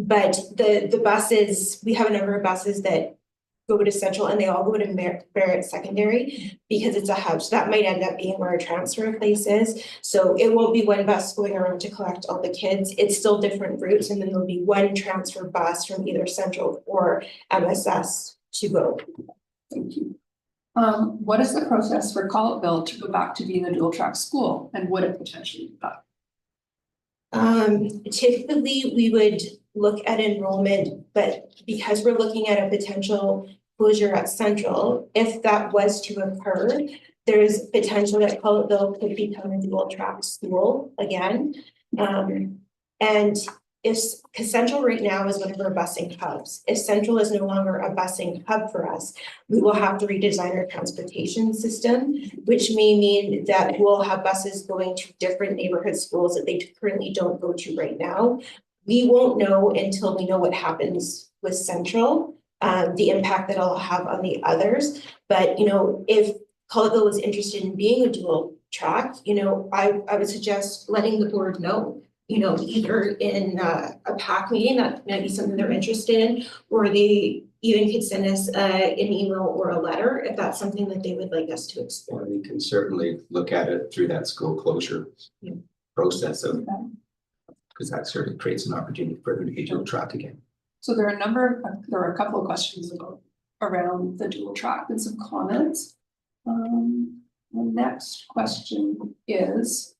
But the buses, we have a number of buses that go to Central and they all go to Merritt Secondary because it's a hub. So that might end up being where our transfer place is. So it won't be one bus going around to collect all the kids. It's still different routes. And then there'll be one transfer bus from either Central or MSS to go. Thank you. What is the process for Colville to go back to being a dual track school, and would it potentially be that? Typically we would look at enrollment, but because we're looking at a potential closure at Central, if that was to occur, there's potential that Colville could become a dual track school again. And because Central right now is one of our busing hubs. If Central is no longer a busing hub for us, we will have to redesign our transportation system, which may mean that we'll have buses going to different neighborhood schools that they currently don't go to right now. We won't know until we know what happens with Central, the impact that it'll have on the others. But, you know, if Colville is interested in being a dual track, you know, I would suggest letting the board know, you know, either in a PAC meeting, that might be something they're interested in, or they even could send us an email or a letter if that's something that they would like us to explore. Or we can certainly look at it through that school closure process of, because that certainly creates an opportunity for them to be dual track again. So there are a couple of questions around the dual track and some comments. The next question is,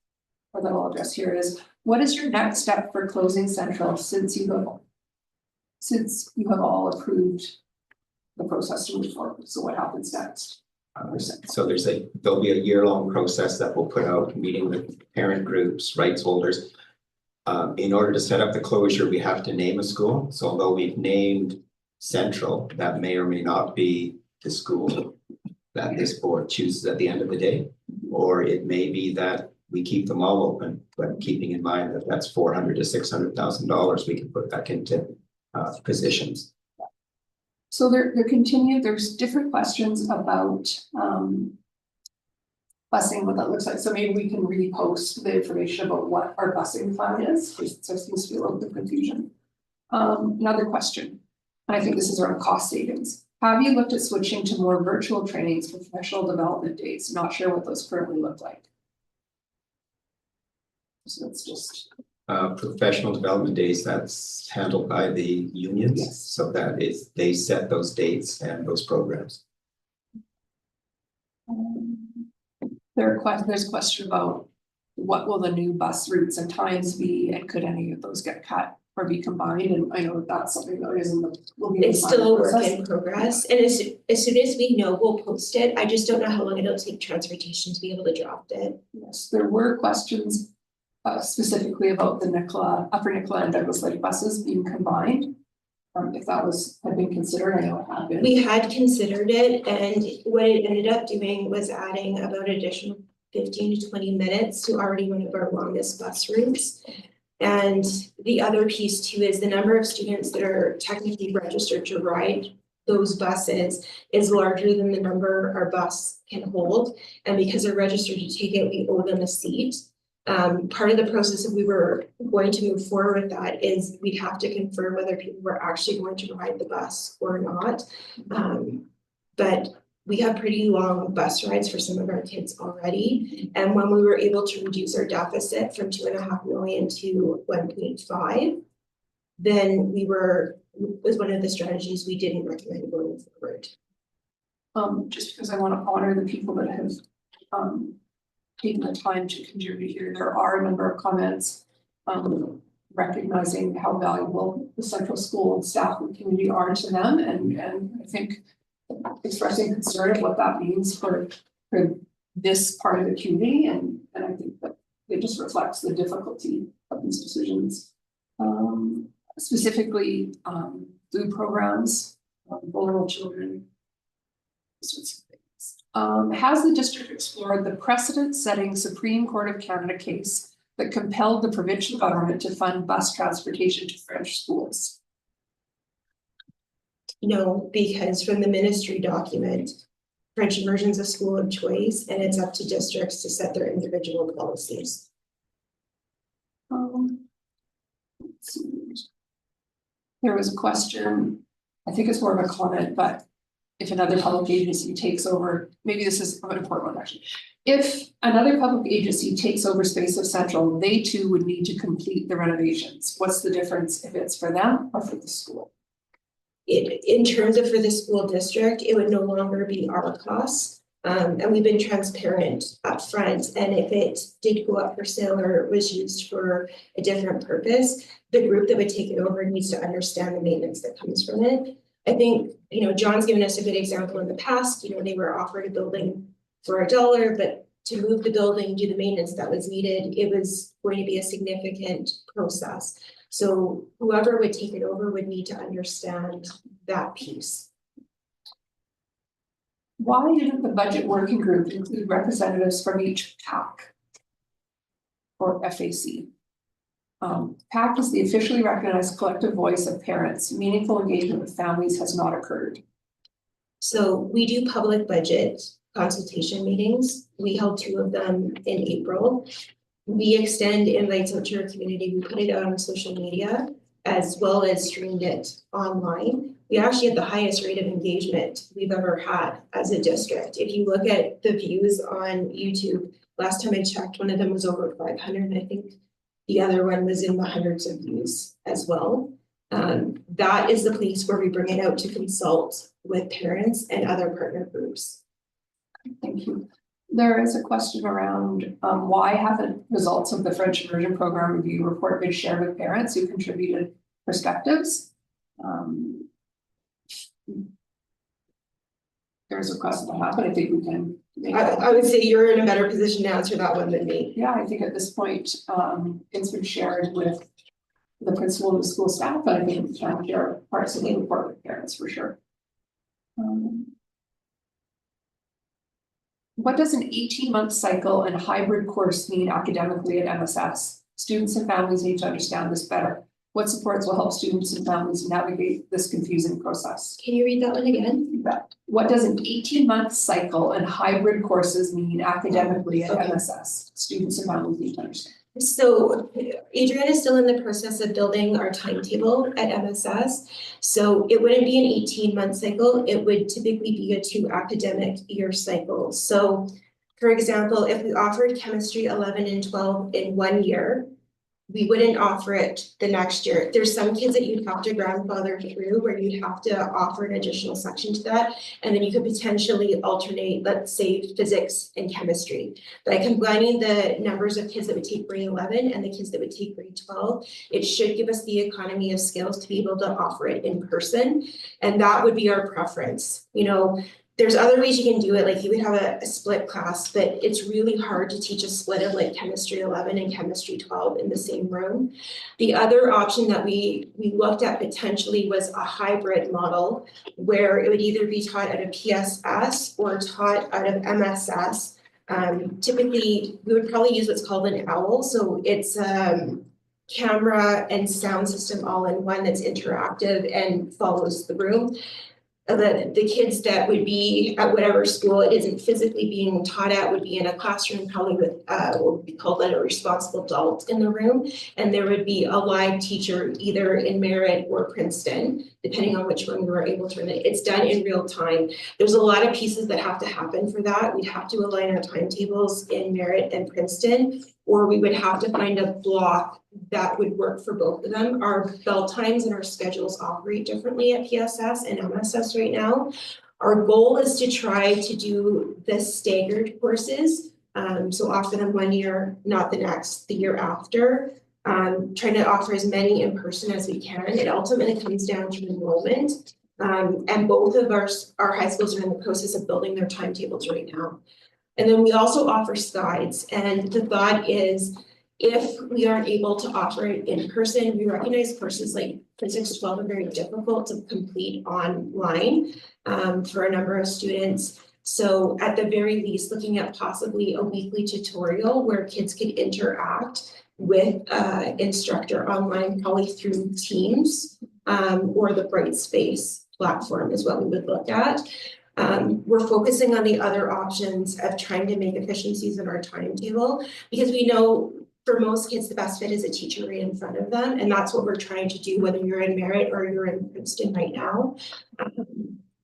or that I'll address here is, what is your next step for closing Central since you have all approved the process to move forward? So what happens next? So there'll be a year-long process that we'll put out, meeting with parent groups, rights holders. In order to set up the closure, we have to name a school. So although we've named Central, that may or may not be the school that this board chooses at the end of the day. Or it may be that we keep them all open, but keeping in mind that that's $400,000 to $600,000 we can put back into positions. So there's different questions about busing, what that looks like. So maybe we can repost the information about what our busing plan is. There seems to be a little bit of confusion. Another question, and I think this is around cost savings. Have you looked at switching to more virtual trainings for professional development days? Not sure what those currently look like. So it's just Professional development days, that's handled by the unions. Yes. So that is, they set those dates and those programs. There's a question about what will the new bus routes and times be, and could any of those get cut or be combined? And I know that's something that is will be. It's still a work in progress, and as soon as we know, we'll post it. I just don't know how long it'll take transportation to be able to draft it. Yes, there were questions specifically about the Upper Nicola and Douglas Lake buses being combined. If that had been considered, I know it had been. We had considered it, and what it ended up doing was adding about an additional 15 to 20 minutes to already one of our longest bus routes. And the other piece too is the number of students that are technically registered to ride those buses is larger than the number our bus can hold. And because they're registered to take it, we owe them a seat. Part of the process, if we were going to move forward with that, is we'd have to confirm whether people were actually going to ride the bus or not. But we have pretty long bus rides for some of our kids already. And when we were able to reduce our deficit from 2.5 million to 1.5, then was one of the strategies we didn't recommend going forward. Just because I want to honor the people that have taken the time to contribute here. There are a number of comments recognizing how valuable the Central School staff and community are to them, and I think expressing concern of what that means for this part of the community, and I think that it just reflects the difficulty of these decisions. Specifically, food programs, vulnerable children, sorts of things. Has the district explored the precedent-setting Supreme Court of Canada case that compelled the provincial government to fund bus transportation to French schools? No, because from the ministry document, French immersion is a school of choice, and it's up to districts to set their individual policies. Let's see. There was a question, I think it's more of a comment, but if another public agency takes over, maybe this is an important one actually. If another public agency takes over space of Central, they too would need to complete the renovations. What's the difference if it's for them or for the school? In terms of for the school district, it would no longer be our costs. And we've been transparent up front. And if it did go up for sale or was used for a different purpose, the group that would take it over needs to understand the maintenance that comes from it. I think, John's given us a good example in the past. They were offered a building for $1, but to move the building, do the maintenance that was needed, it was going to be a significant process. So whoever would take it over would need to understand that piece. Why didn't the budget working group include representatives from each PAC? Or FAC? PAC is the officially recognized collective voice of parents. Meaningful engagement with families has not occurred. So we do public budget consultation meetings. We held 2 of them in April. We extend invites out to our community. We put it out on social media as well as streamed it online. We actually had the highest rate of engagement we've ever had as a district. If you look at the views on YouTube, last time I checked, one of them was over 500, and I think the other one was in the hundreds of views as well. That is the place where we bring it out to consult with parents and other partner groups. Thank you. There is a question around why haven't results of the French immersion program review report been shared with parents who contributed perspectives? There's a question to happen. I think we can. I would say you're in a better position to answer that one than me. Yeah, I think at this point, it's been shared with the principal and the school staff, but I think we can share parts of the report with parents for sure. What does an 18-month cycle and hybrid course mean academically at MSS? Students and families need to understand this better. What supports will help students and families navigate this confusing process? Can you read that one again? You bet. What does an 18-month cycle and hybrid courses mean academically at MSS? Students and families need to understand. So Adrienne is still in the process of building our timetable at MSS. So it wouldn't be an 18-month cycle. It would typically be a 2 academic year cycle. So for example, if we offered chemistry 11 and 12 in 1 year, we wouldn't offer it the next year. There's some kids that you'd have to grandfather through where you'd have to offer an additional section to that. And then you could potentially alternate, let's say, physics and chemistry. By combining the numbers of kids that would take grade 11 and the kids that would take grade 12, it should give us the economy of scales to be able to offer it in person. And that would be our preference. You know, there's other ways you can do it, like you would have a split class, but it's really hard to teach a split of like chemistry 11 and chemistry 12 in the same room. The other option that we looked at potentially was a hybrid model where it would either be taught out of PSS or taught out of MSS. Typically, we would probably use what's called an OWL. So it's camera and sound system all in one that's interactive and follows the room. The kids that would be at whatever school it isn't physically being taught at would be in a classroom, probably with what would be called a responsible adult in the room. And there would be a live teacher either in Merritt or Princeton, depending on which one we were able to run it. It's done in real time. There's a lot of pieces that have to happen for that. We'd have to align our timetables in Merritt and Princeton, or we would have to find a block that would work for both of them. Our bell times and our schedules operate differently at PSS and MSS right now. Our goal is to try to do the staggered courses. So offer them 1 year, not the next, the year after. Trying to offer as many in person as we can. It ultimately comes down to enrollment. And both of our high schools are in the process of building their timetables right now. And then we also offer guides, and the thought is if we aren't able to offer it in person, we recognize courses like Physics 12 are very difficult to complete online for a number of students. So at the very least, looking at possibly a weekly tutorial where kids could interact with instructor online, probably through Teams or the Brightspace platform is what we would look at. We're focusing on the other options of trying to make efficiencies in our timetable because we know for most kids, the best fit is a teacher right in front of them. And that's what we're trying to do, whether you're in Merritt or you're in Princeton right now.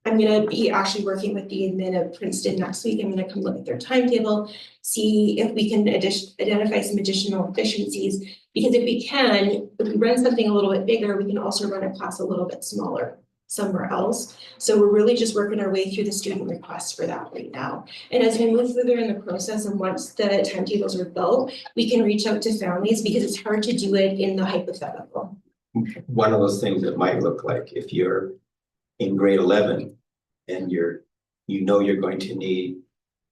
I'm going to be actually working with the admin of Princeton next week. I'm going to come look at their timetable, see if we can identify some additional efficiencies. Because if we run something a little bit bigger, we can also run a class a little bit smaller somewhere else. So we're really just working our way through the student requests for that right now. And as we move further in the process and once the timetables are built, we can reach out to families because it's hard to do it in the hypothetical. One of those things that might look like if you're in grade 11 and you're going to need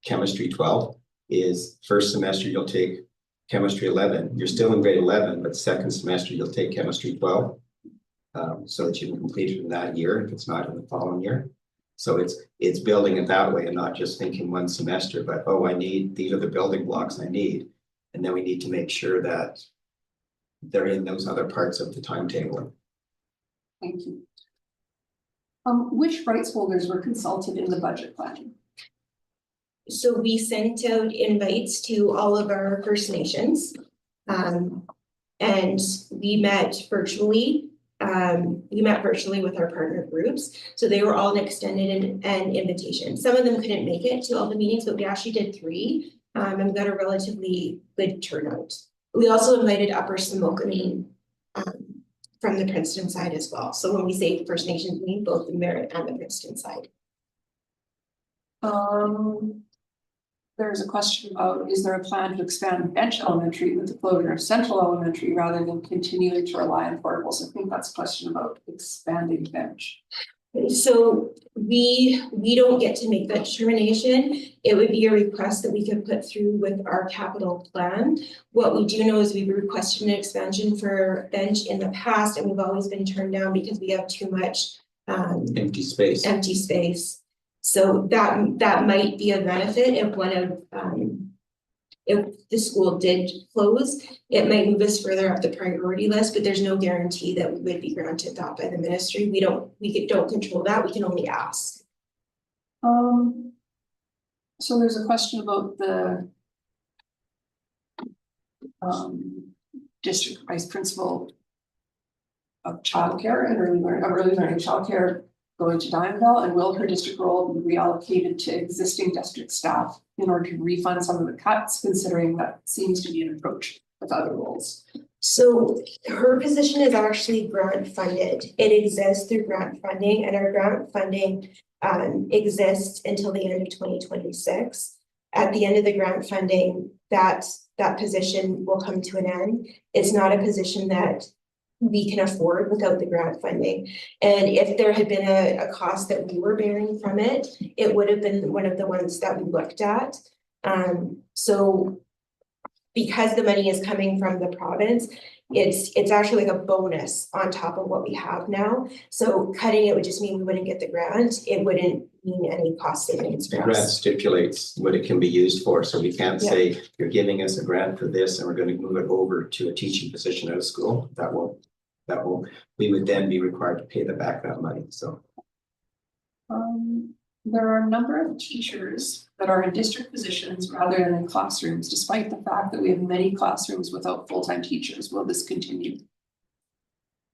chemistry 12 is first semester you'll take chemistry 11, you're still in grade 11, but second semester you'll take chemistry 12. So that you can complete it in that year if it's not in the following year. So it's building it that way and not just thinking one semester, but oh, these are the building blocks I need. And then we need to make sure that they're in those other parts of the timetable. Thank you. Which rights holders were consulted in the budget planning? So we sent out invites to all of our First Nations. And we met virtually. With our partner groups. So they were all extended an invitation. Some of them couldn't make it to all the meetings, but we actually did 3. And we got a relatively good turnout. We also invited Upper Similkameen from the Princeton side as well. So when we say First Nations, we mean both the Merritt and the Princeton side. There's a question about, is there a plan to expand Bench Elementary with the closure of Central Elementary rather than continuing to rely on portables? I think that's a question about expanding Bench. So we don't get to make that determination. It would be a request that we could put through with our capital plan. What we do know is we've requested an expansion for Bench in the past, and we've always been turned down because we have too much empty space. So that might be a benefit if the school did close. It might move us further up the priority list, but there's no guarantee that we would be granted that by the ministry. We don't control that. We can only ask. So there's a question about the district vice principal of childcare and early learning childcare going to Diamondville, and will her district role be reallocated to existing district staff in order to refund some of the cuts, considering that seems to be an approach with other roles? So her position is actually grant funded. It exists through grant funding, and our grant funding exists until the end of 2026. At the end of the grant funding, that position will come to an end. It's not a position that we can afford without the grant funding. And if there had been a cost that we were bearing from it, it would have been one of the ones that we looked at. So because the money is coming from the province, it's actually like a bonus on top of what we have now. So cutting it would just mean we wouldn't get the grant. It wouldn't mean any cost savings for us. The grant stipulates what it can be used for. So we can't say you're giving us a grant for this and we're going to move it over to a teaching position out of school. We would then be required to pay back that money. So there are a number of teachers that are in district positions rather than in classrooms, despite the fact that we have many classrooms without full-time teachers. Will this continue?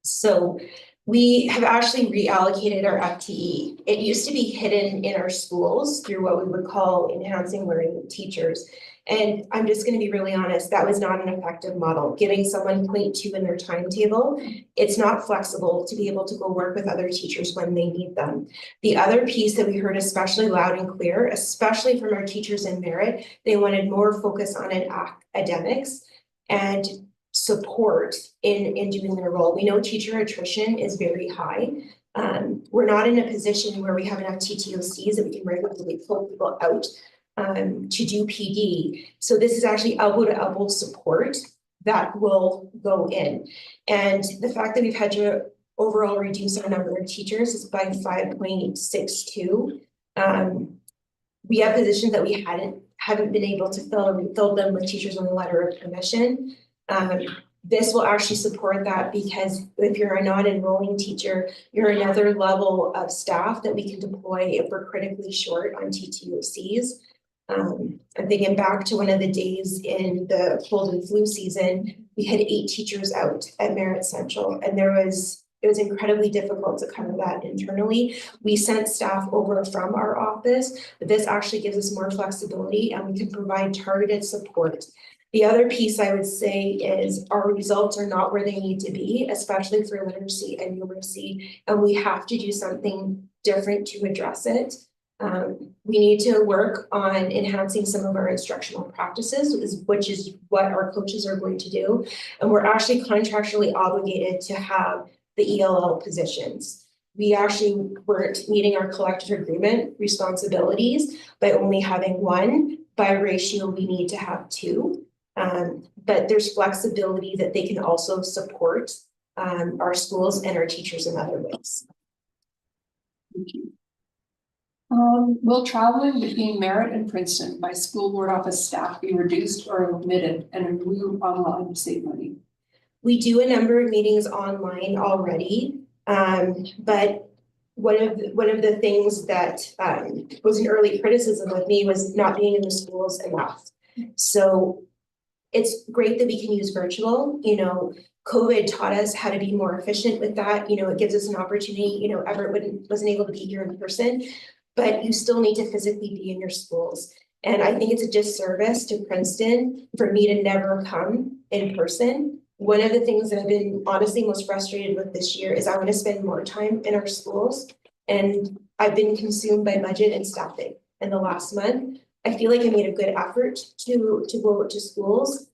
So we have actually reallocated our FTE. It used to be hidden in our schools through what we would call enhancing learning teachers. And I'm just going to be really honest, that was not an effective model. Giving someone 0.2 in their timetable, it's not flexible to be able to go work with other teachers when they need them. The other piece that we heard especially loud and clear, especially from our teachers in Merritt, they wanted more focus on academics and support in doing their role. We know teacher attrition is very high. We're not in a position where we have enough TTOCs that we can regularly pull people out to do PD. So this is actually elbow to elbow support that will go in. And the fact that we've had to overall reduce our number of teachers is by 5.62. We have positions that we haven't been able to fill, or we filled them with teachers on the letter of permission. This will actually support that, because if you're a non-enrolling teacher, you're another level of staff that we can deploy if we're critically short on TTOCs. I'm thinking back to one of the days in the cold and flu season, we had 8 teachers out at Merritt Central, and it was incredibly difficult to cover that internally. We sent staff over from our office, but this actually gives us more flexibility and we can provide targeted support. The other piece I would say is our results are not where they need to be, especially for literacy and numeracy, and we have to do something different to address it. We need to work on enhancing some of our instructional practices, which is what our coaches are going to do. And we're actually contractually obligated to have the ELL positions. We actually weren't meeting our collective agreement responsibilities by only having 1. By ratio, we need to have 2. But there's flexibility that they can also support our schools and our teachers in other ways. Thank you. Will traveling between Merritt and Princeton by school board office staff be reduced or omitted and moved online to save money? We do a number of meetings online already, but one of the things that was an early criticism of me was not being in the schools enough. So it's great that we can use virtual, COVID taught us how to be more efficient with that. It gives us an opportunity, Everett wasn't able to be here in person, but you still need to physically be in your schools. And I think it's a disservice to Princeton for me to never come in person. One of the things that I've been honestly most frustrated with this year is I want to spend more time in our schools. And I've been consumed by budget and staffing in the last month. I feel like I made a good effort to go to schools.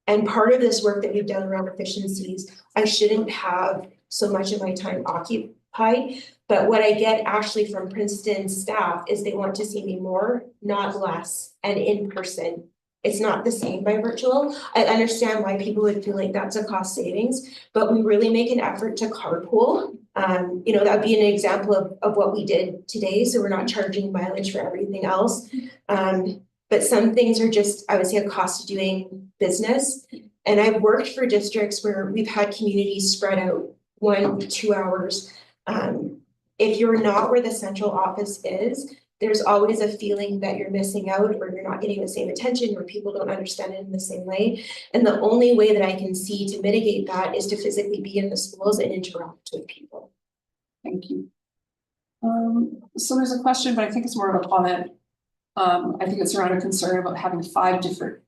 And part of this work that we've done around efficiencies, I shouldn't have so much of my time occupied. But what I get actually from Princeton staff is they want to see me more, not less, and in person. It's not the same by virtual. I understand why people would feel like that's a cost savings, but we really make an effort to carpool. That'd be an example of what we did today. So we're not charging mileage for everything else. But some things are just, I would say, a cost of doing business. And I've worked for districts where we've had communities spread out 1 to 2 hours. If you're not where the central office is, there's always a feeling that you're missing out or you're not getting the same attention or people don't understand it in the same way. And the only way that I can see to mitigate that is to physically be in the schools and interact with people. Thank you. So there's a question, but I think it's more of a comment. I think it's around a concern about having five district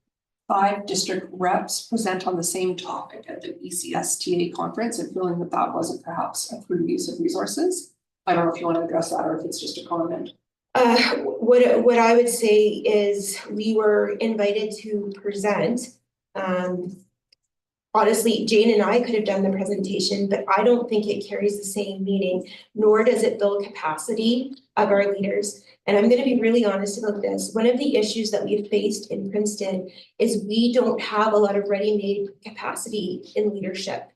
reps present on the same topic at the ECSTA conference and feeling that wasn't perhaps a prudent use of resources. I don't know if you want to address that or if it's just a comment. What I would say is we were invited to present. Honestly, Jane and I could have done the presentation, but I don't think it carries the same meaning, nor does it build capacity of our leaders. And I'm going to be really honest about this. One of the issues that we've faced in Princeton is we don't have a lot of ready-made capacity in leadership.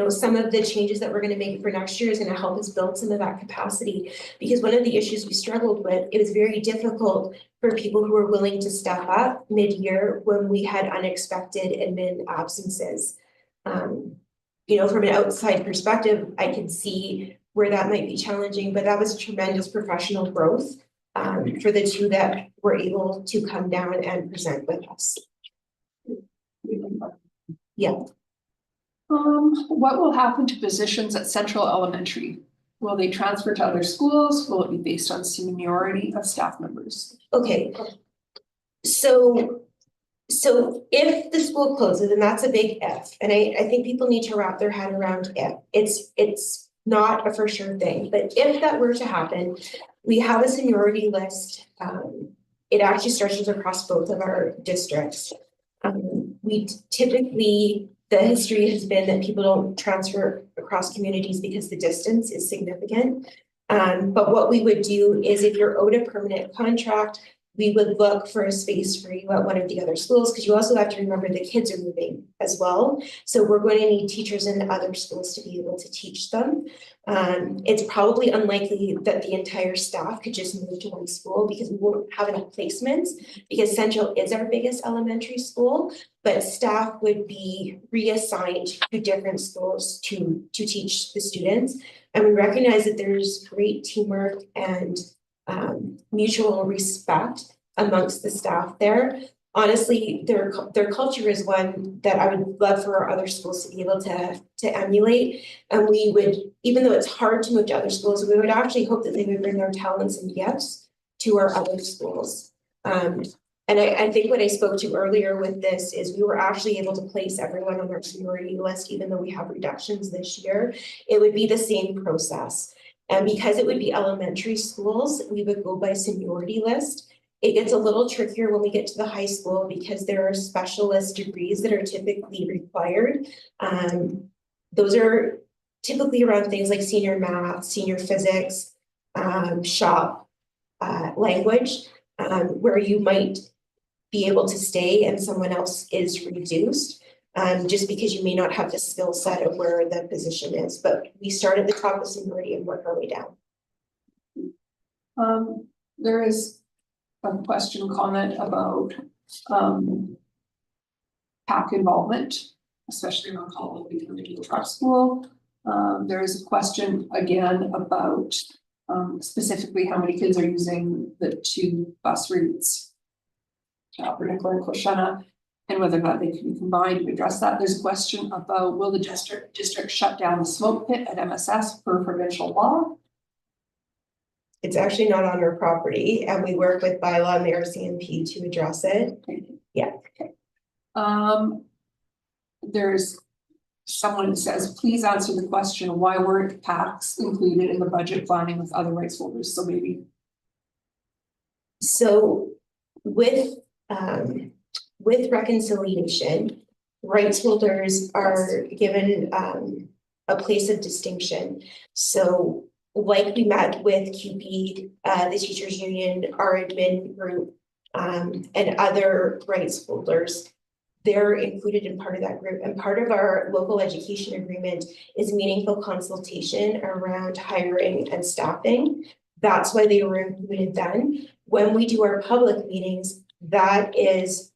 Some of the changes that we're going to make for next year is going to help us build some of that capacity, because one of the issues we struggled with, it was very difficult for people who were willing to step up mid-year when we had unexpected admin absences. From an outside perspective, I can see where that might be challenging, but that was tremendous professional growth for the two that were able to come down and present with us. Yeah. What will happen to positions at Central Elementary? Will they transfer to other schools? Will it be based on seniority of staff members? Okay. So if the school closes, and that's a big if, and I think people need to wrap their head around if. It's not a for sure thing, but if that were to happen, we have a seniority list. It actually stretches across both of our districts. We typically, the history has been that people don't transfer across communities because the distance is significant. But what we would do is if you're owed a permanent contract, we would look for a space for you at one of the other schools, because you also have to remember the kids are moving as well. So we're going to need teachers in the other schools to be able to teach them. It's probably unlikely that the entire staff could just move to one school because we won't have enough placements, because Central is our biggest elementary school, but staff would be reassigned to different schools to teach the students. And we recognize that there's great teamwork and mutual respect amongst the staff there. Honestly, their culture is one that I would love for our other schools to be able to emulate. And we would, even though it's hard to move to other schools, we would actually hope that they would bring their talents and gifts to our other schools. And I think what I spoke to earlier with this is we were actually able to place everyone on our seniority list, even though we have reductions this year. It would be the same process. And because it would be elementary schools, we would go by seniority list. It gets a little trickier when we get to the high school because there are specialist degrees that are typically required. Those are typically around things like senior math, senior physics, shop language, where you might be able to stay and someone else is reduced. Just because you may not have the skill set of where the position is, but we start at the top of seniority and work our way down. There is a question, comment about, PAC involvement, especially around call of the truck school. There is a question again about, specifically how many kids are using the 2 bus routes. Upper Nicola and Koshana, and whether or not they can be combined to address that. There's a question about, will the district shut down the smoke pit at MSS per provincial law? It's actually not on our property, and we work with bylaw and the RCMP to address it. Yeah. Okay. There's someone who says, please answer the question, why weren't PACs included in the budget planning with other rights holders? So maybe. So with reconciliation, rights holders are given a place of distinction. So like we met with QP, the teachers union, our admin group, and other rights holders, they're included in part of that group. And part of our local education agreement is meaningful consultation around hiring and staffing. That's why they were included then. When we do our public meetings, that is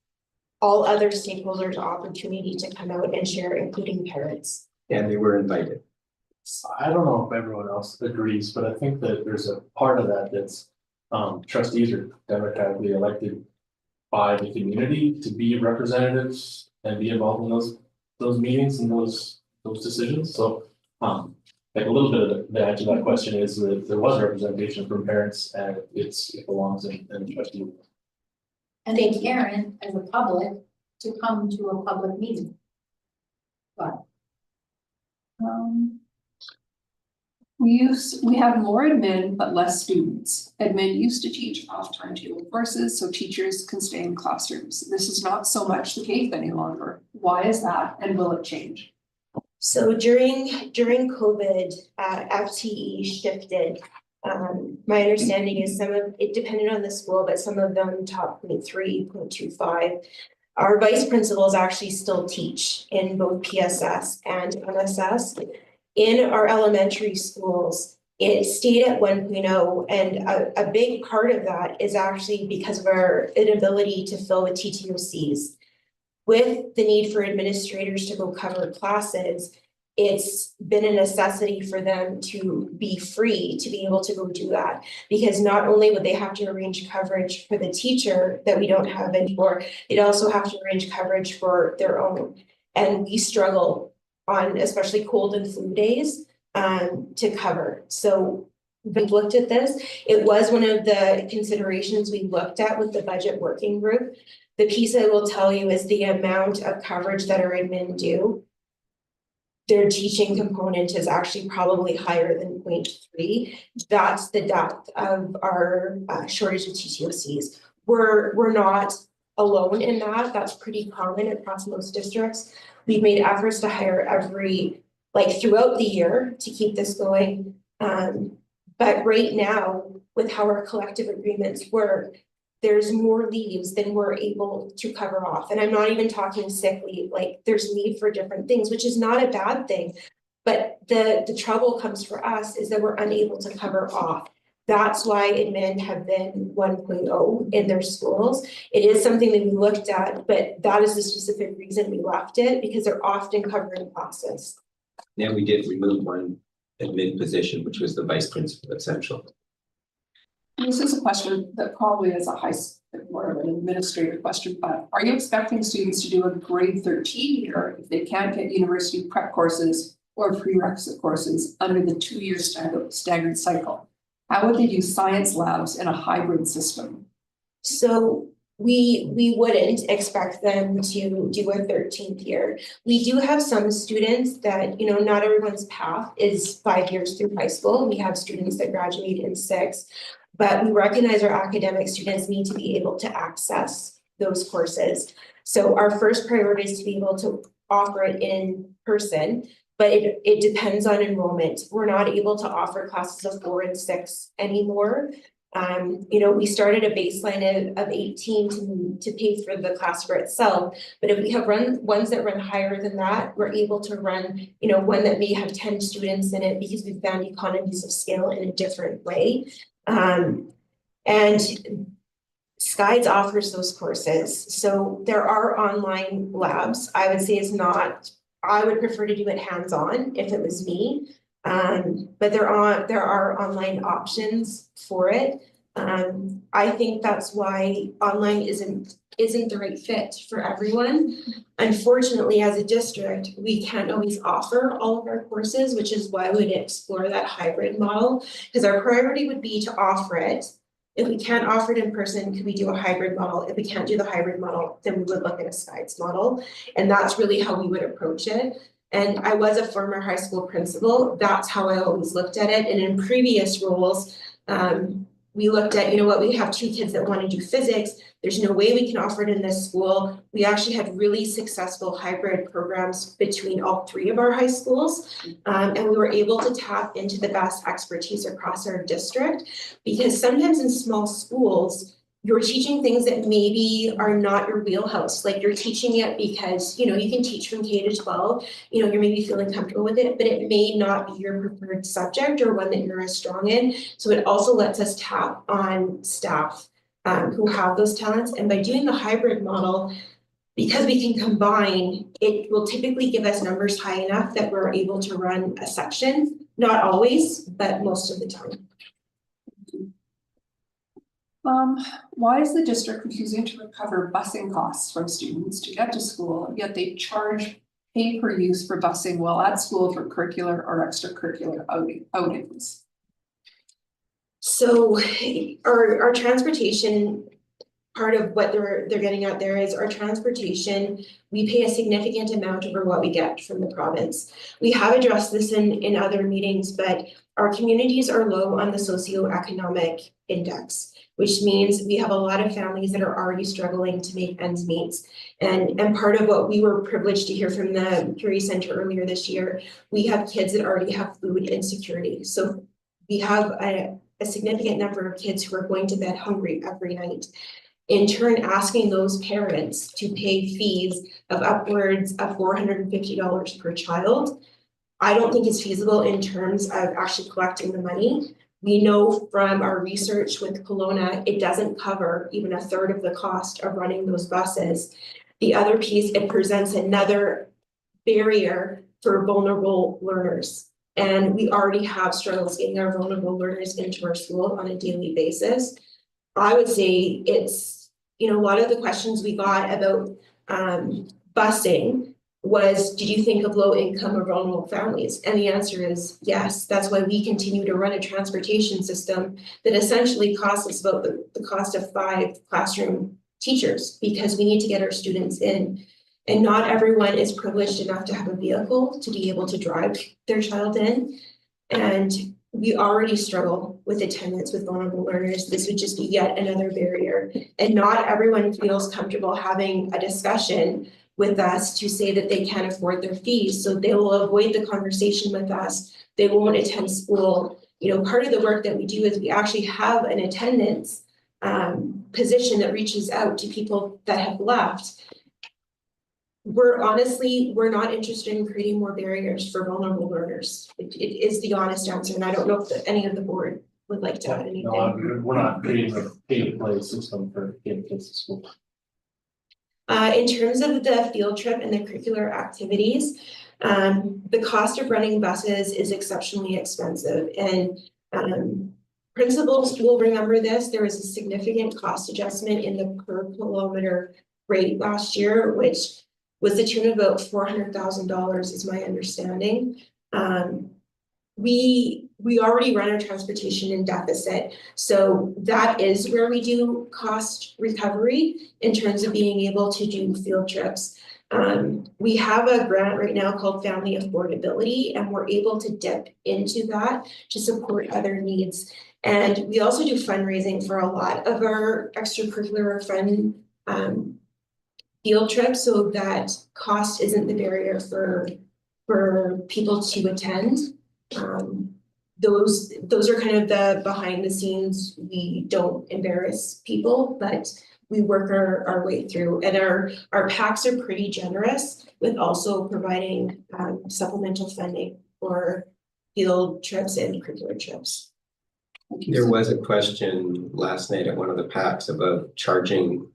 all other stakeholders' opportunity to come out and share, including parents. And they were invited. I don't know if everyone else agrees, but I think that there's a part of that that's trustees are democratically elected by the community to be representatives and be involved in those meetings and those decisions. So like a little bit of the answer to that question is that there was representation from parents and it belongs in the trustee. And they can, as a public, to come to a public meeting. But we have more admin, but less students. Admin used to teach off timetable courses, so teachers can stay in classrooms. This is not so much the case any longer. Why is that, and will it change? So during COVID, FTE shifted. My understanding is some of it depended on the school, but some of them taught 0.3, 0.25. Our vice principals actually still teach in both PSS and MSS. In our elementary schools, it stayed at 1.0, and a big part of that is actually because of our inability to fill with TTOCs. With the need for administrators to go cover classes, it's been a necessity for them to be free to be able to go do that, because not only would they have to arrange coverage for the teacher that we don't have anymore, they'd also have to arrange coverage for their own. And we struggle on especially cold and flu days to cover. So we looked at this. It was one of the considerations we looked at with the budget working group. The piece I will tell you is the amount of coverage that our admin do. Their teaching component is actually probably higher than 0.3. That's the depth of our shortage of TTOCs. We're not alone in that. That's pretty common across most districts. We've made efforts to hire throughout the year to keep this going. But right now, with how our collective agreements work, there's more leaves than we're able to cover off. And I'm not even talking sick leave, like there's leave for different things, which is not a bad thing. But the trouble comes for us is that we're unable to cover off. That's why admin have been 1.0 in their schools. It is something that we looked at, but that is the specific reason we left it, because they're often covering classes. Yeah, we did remove one admin position, which was the vice principal at Central. This is a question that probably is more of an administrative question, but are you expecting students to do a grade 13 year if they can't get university prep courses or prerequisite courses under the 2-year staggered cycle? How would they do science labs in a hybrid system? So we wouldn't expect them to do a 13th year. We do have some students that, not everyone's path is 5 years through high school. We have students that graduate in 6, but we recognize our academic students need to be able to access those courses. So our first priority is to be able to offer it in person, but it depends on enrollment. We're not able to offer classes of 4 and 6 anymore. We started a baseline of 18 to pay for the class for itself. But if we have ones that run higher than that, we're able to run, one that may have 10 students in it because we've found economies of scale in a different way. And Skides offers those courses. So there are online labs. I would say I would prefer to do it hands-on if it was me. But there are online options for it. I think that's why online isn't the right fit for everyone. Unfortunately, as a district, we can't always offer all of our courses, which is why we'd explore that hybrid model, because our priority would be to offer it. If we can't offer it in person, could we do a hybrid model? If we can't do the hybrid model, then we would look at a Skides model. And that's really how we would approach it. And I was a former high school principal. That's how I always looked at it. And in previous roles, we looked at, we have 2 kids that want to do physics. There's no way we can offer it in this school. We actually had really successful hybrid programs between all 3 of our high schools. And we were able to tap into the best expertise across our district, because sometimes in small schools, you're teaching things that maybe are not your wheelhouse. Like you're teaching it because, you can teach from K to 12, you're maybe feeling comfortable with it, but it may not be your preferred subject or one that you're as strong in. So it also lets us tap on staff who have those talents. And by doing the hybrid model, because we can combine, it will typically give us numbers high enough that we're able to run a section. Not always, but most of the time. Why is the district refusing to recover busing costs from students to get to school, yet they charge pay per use for busing while at school for curricular or extracurricular outings? So our transportation, part of what they're getting at there is our transportation, we pay a significant amount over what we get from the province. We have addressed this in other meetings, but our communities are low on the socioeconomic index, which means we have a lot of families that are already struggling to make ends meet. And part of what we were privileged to hear from the Curie Center earlier this year, we have kids that already have food insecurity. So we have a significant number of kids who are going to bed hungry every night. In turn, asking those parents to pay fees of upwards of $450 per child, I don't think is feasible in terms of actually collecting the money. We know from our research with Kelowna, it doesn't cover even 1/3 of the cost of running those buses. The other piece, it presents another barrier for vulnerable learners. And we already have struggles getting our vulnerable learners into our school on a daily basis. I would say it's, a lot of the questions we got about busing was, did you think of low income or vulnerable families? And the answer is yes. That's why we continue to run a transportation system that essentially costs us about the cost of 5 classroom teachers, because we need to get our students in. And not everyone is privileged enough to have a vehicle to be able to drive their child in. And we already struggle with attendance with vulnerable learners. This would just be yet another barrier. And not everyone feels comfortable having a discussion with us to say that they can't afford their fees. So they will avoid the conversation with us. They won't attend school. Part of the work that we do is we actually have an attendance position that reaches out to people that have left. We're not interested in creating more barriers for vulnerable learners. It is the honest answer, and I don't know if any of the board would like to add anything. No, we're not creating a pay-to-play system for getting kids to school. In terms of the field trip and the curricular activities, the cost of running buses is exceptionally expensive, and principals will remember this. There was a significant cost adjustment in the per kilometer rate last year, which was the tune of about $400,000 is my understanding. We already run our transportation in deficit. So that is where we do cost recovery in terms of being able to do field trips. We have a grant right now called Family Affordability, and we're able to dip into that to support other needs. And we also do fundraising for a lot of our extracurricular fun field trips, so that cost isn't the barrier for people to attend. those are kind of the behind the scenes. We don't embarrass people, but we work our way through, and our PACs are pretty generous with also providing supplemental funding for field trips and curricular trips. There was a question last night at one of the PACs about charging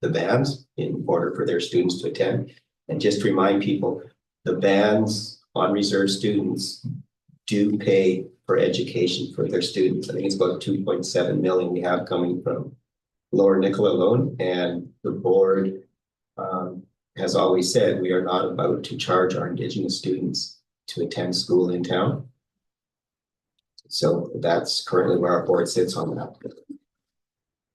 the bands in order for their students to attend. And just to remind people, the bands on reserve students do pay for education for their students. I think it's about 2.7 million we have coming from Lower Nicola alone, and the board has always said we are not about to charge our Indigenous students to attend school in town. So that's currently where our board sits on that.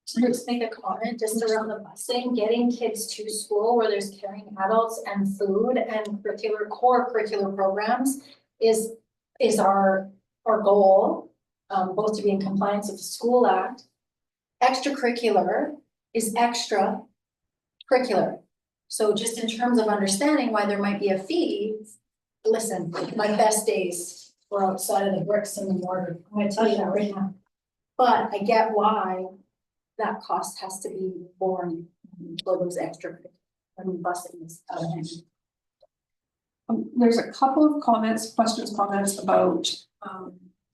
So just make a comment just around the busing, getting kids to school where there's caring adults and food and core curricular programs is our goal, both to be in compliance with the School Act. Extracurricular is extra curricular. So just in terms of understanding why there might be a fee, listen, my best days were outside of the bricks and the mortar. I'm gonna tell you that right now. But I get why that cost has to be borne for those extra, busing is out of hand. There's a couple of questions about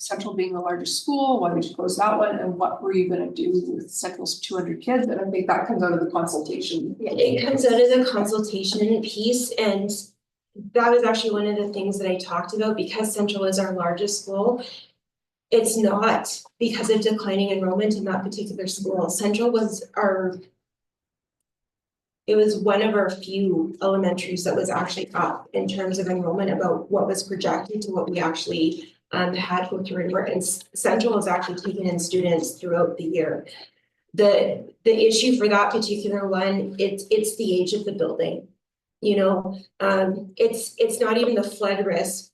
Central being the largest school. Why did you close that one? And what were you going to do with Central's 200 kids? And I think that comes out of the consultation. Yeah, it comes out of the consultation piece, and that was actually one of the things that I talked about. Because Central is our largest school, it's not because of declining enrollment in that particular school. Central was it was one of our few elementaries that was actually up in terms of enrollment about what was projected to what we actually had go through. And Central was actually taking in students throughout the year. The issue for that particular one, it's the age of the building. You know, it's not even the flood risk,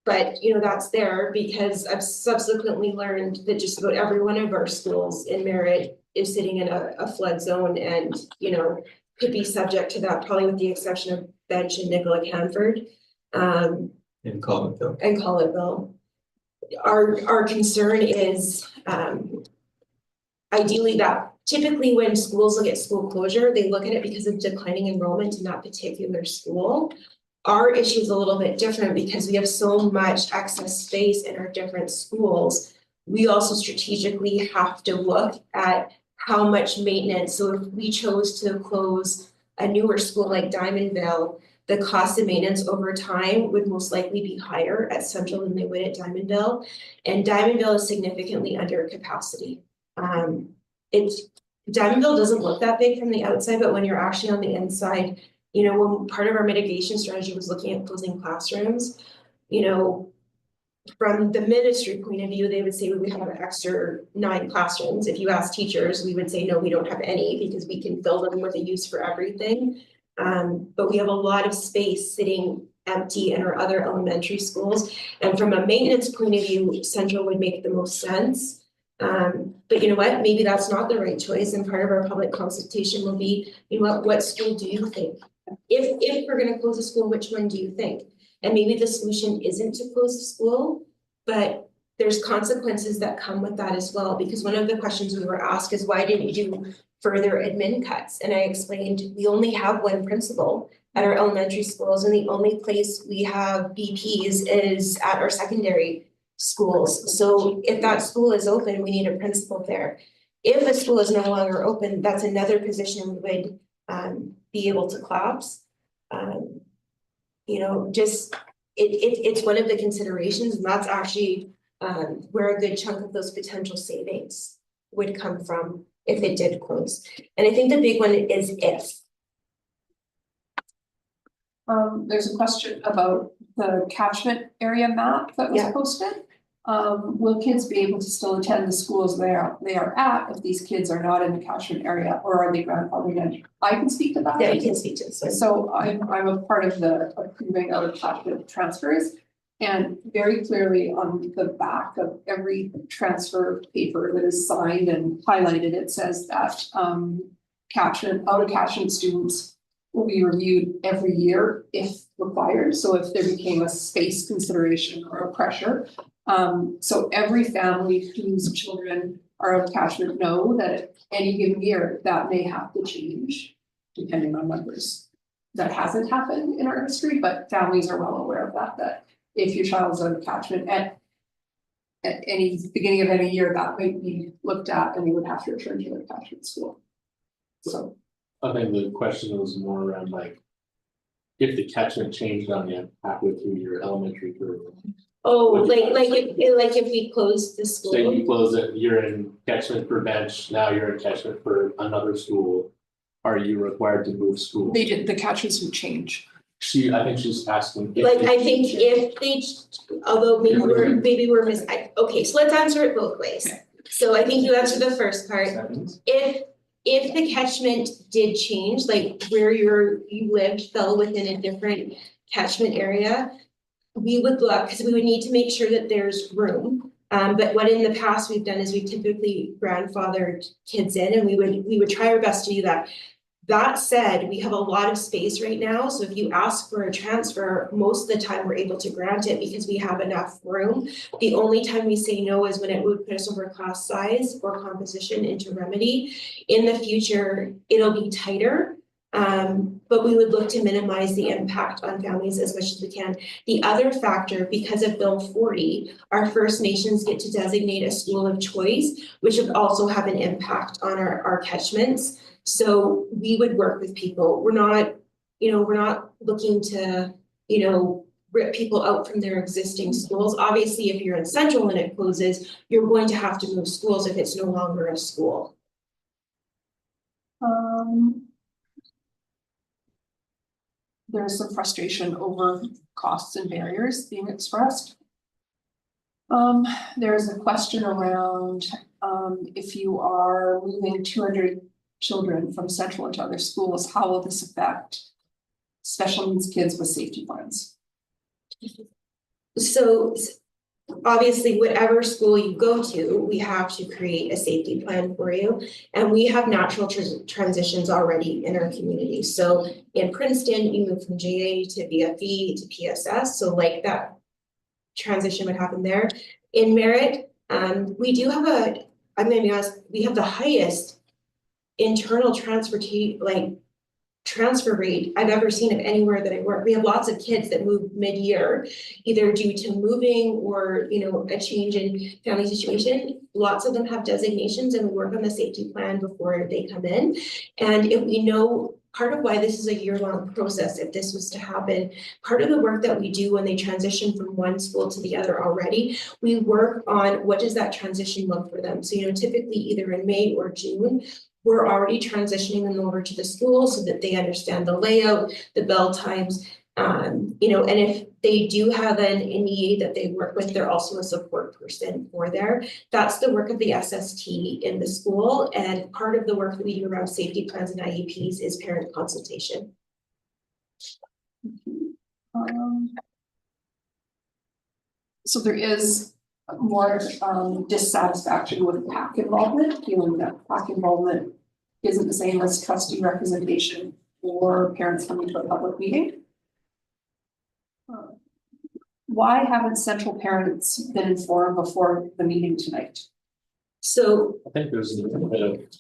but you know, that's there because I've subsequently learned that just about every one of our schools in Merritt is sitting in a flood zone and, you know, could be subject to that, probably with the exception of Bench and Nicola Canford. And Collettville. And Collettville. Our concern is ideally that typically when schools look at school closure, they look at it because of declining enrollment in that particular school. Our issue is a little bit different because we have so much excess space in our different schools. We also strategically have to look at how much maintenance. So if we chose to close a newer school like Diamondville, the cost of maintenance over time would most likely be higher at Central than they would at Diamondville. And Diamondville is significantly under capacity. Diamondville doesn't look that big from the outside, but when you're actually on the inside, you know, when part of our mitigation strategy was looking at closing classrooms, you know, from the ministry point of view, they would say we have an extra 9 classrooms. If you ask teachers, we would say, no, we don't have any because we can fill them with a use for everything. But we have a lot of space sitting empty in our other elementary schools. And from a maintenance point of view, Central would make the most sense. But you know what, maybe that's not the right choice. And part of our public consultation will be, you know what school do you think? If we're gonna close a school, which one do you think? And maybe the solution isn't to close the school, but there's consequences that come with that as well. Because one of the questions we were asked is, why didn't you do further admin cuts? And I explained, we only have one principal at our elementary schools, and the only place we have BPs is at our secondary schools. So if that school is open, we need a principal there. If a school is no longer open, that's another position we would be able to collapse. You know, just it's one of the considerations, and that's actually where a good chunk of those potential savings would come from if it did close. And I think the big one is if. There's a question about the catchment area map that was posted. Will kids be able to still attend the schools they are at if these kids are not in the catchment area, or are they grandfathered in? I can speak to that. Yeah, you can speak to this. So I'm a part of the approving of catchment transfers, and very clearly on the back of every transfer paper that is signed and highlighted, it says that catchment, out of catchment students will be reviewed every year if required, so if there became a space consideration or a pressure. So every family whose children are of catchment know that at any given year, that may have to change depending on numbers. That hasn't happened in our history, but families are well aware of that if your child's out of catchment at any beginning of any year, that might be looked at and you would have to return to their catchment school. So. I think the question was more around like, if the catchment changed on you halfway through your elementary career. Oh, like if we close the school. Say you close it, you're in catchment for bench, now you're in catchment for another school. Are you required to move schools? The catchments would change. I think she's asking. Like, I think if they, although maybe we're okay, so let's answer it both ways. Okay. So I think you answered the first part. If the catchment did change, like where you lived fell within a different catchment area, we would look, because we would need to make sure that there's room. But what in the past we've done is we typically grandfathered kids in, and we would try our best to do that. That said, we have a lot of space right now, so if you ask for a transfer, most of the time we're able to grant it because we have enough room. The only time we say no is when it would put us over class size or composition into remedy. In the future, it'll be tighter, but we would look to minimize the impact on families as much as we can. The other factor, because of Bill 40, our First Nations get to designate a school of choice, which would also have an impact on our catchments. So we would work with people. We're not looking to, rip people out from their existing schools. Obviously, if you're in Central and it closes, you're going to have to move schools if it's no longer a school. There's some frustration over costs and barriers being expressed. There's a question around, if you are moving 200 children from Central into other schools, how will this affect special needs kids with safety plans? So obviously, whatever school you go to, we have to create a safety plan for you. And we have natural transitions already in our community. So in Princeton, you move from JA to BFE to PSS. So like that transition would happen there. In Merritt, we do have I'm gonna be honest, we have the highest internal transfer rate I've ever seen of anywhere that I work. We have lots of kids that move mid-year, either due to moving or, a change in family situation. Lots of them have designations, and we work on the safety plan before they come in. And if we know, part of why this is a year-long process, if this was to happen, part of the work that we do when they transition from one school to the other already, we work on what does that transition look for them. So, typically either in May or June, we're already transitioning them over to the school so that they understand the layout, the bell times, and if they do have an NEA that they work with, they're also a support person for there. That's the work of the SST in the school, and part of the work that we do around safety plans and IEPs is parent consultation. So there is more dissatisfaction with PAC involvement, feeling that PAC involvement isn't the same as trustee representation or parents coming to a public meeting. Why haven't Central parents been informed before the meeting tonight? So I think there's a little bit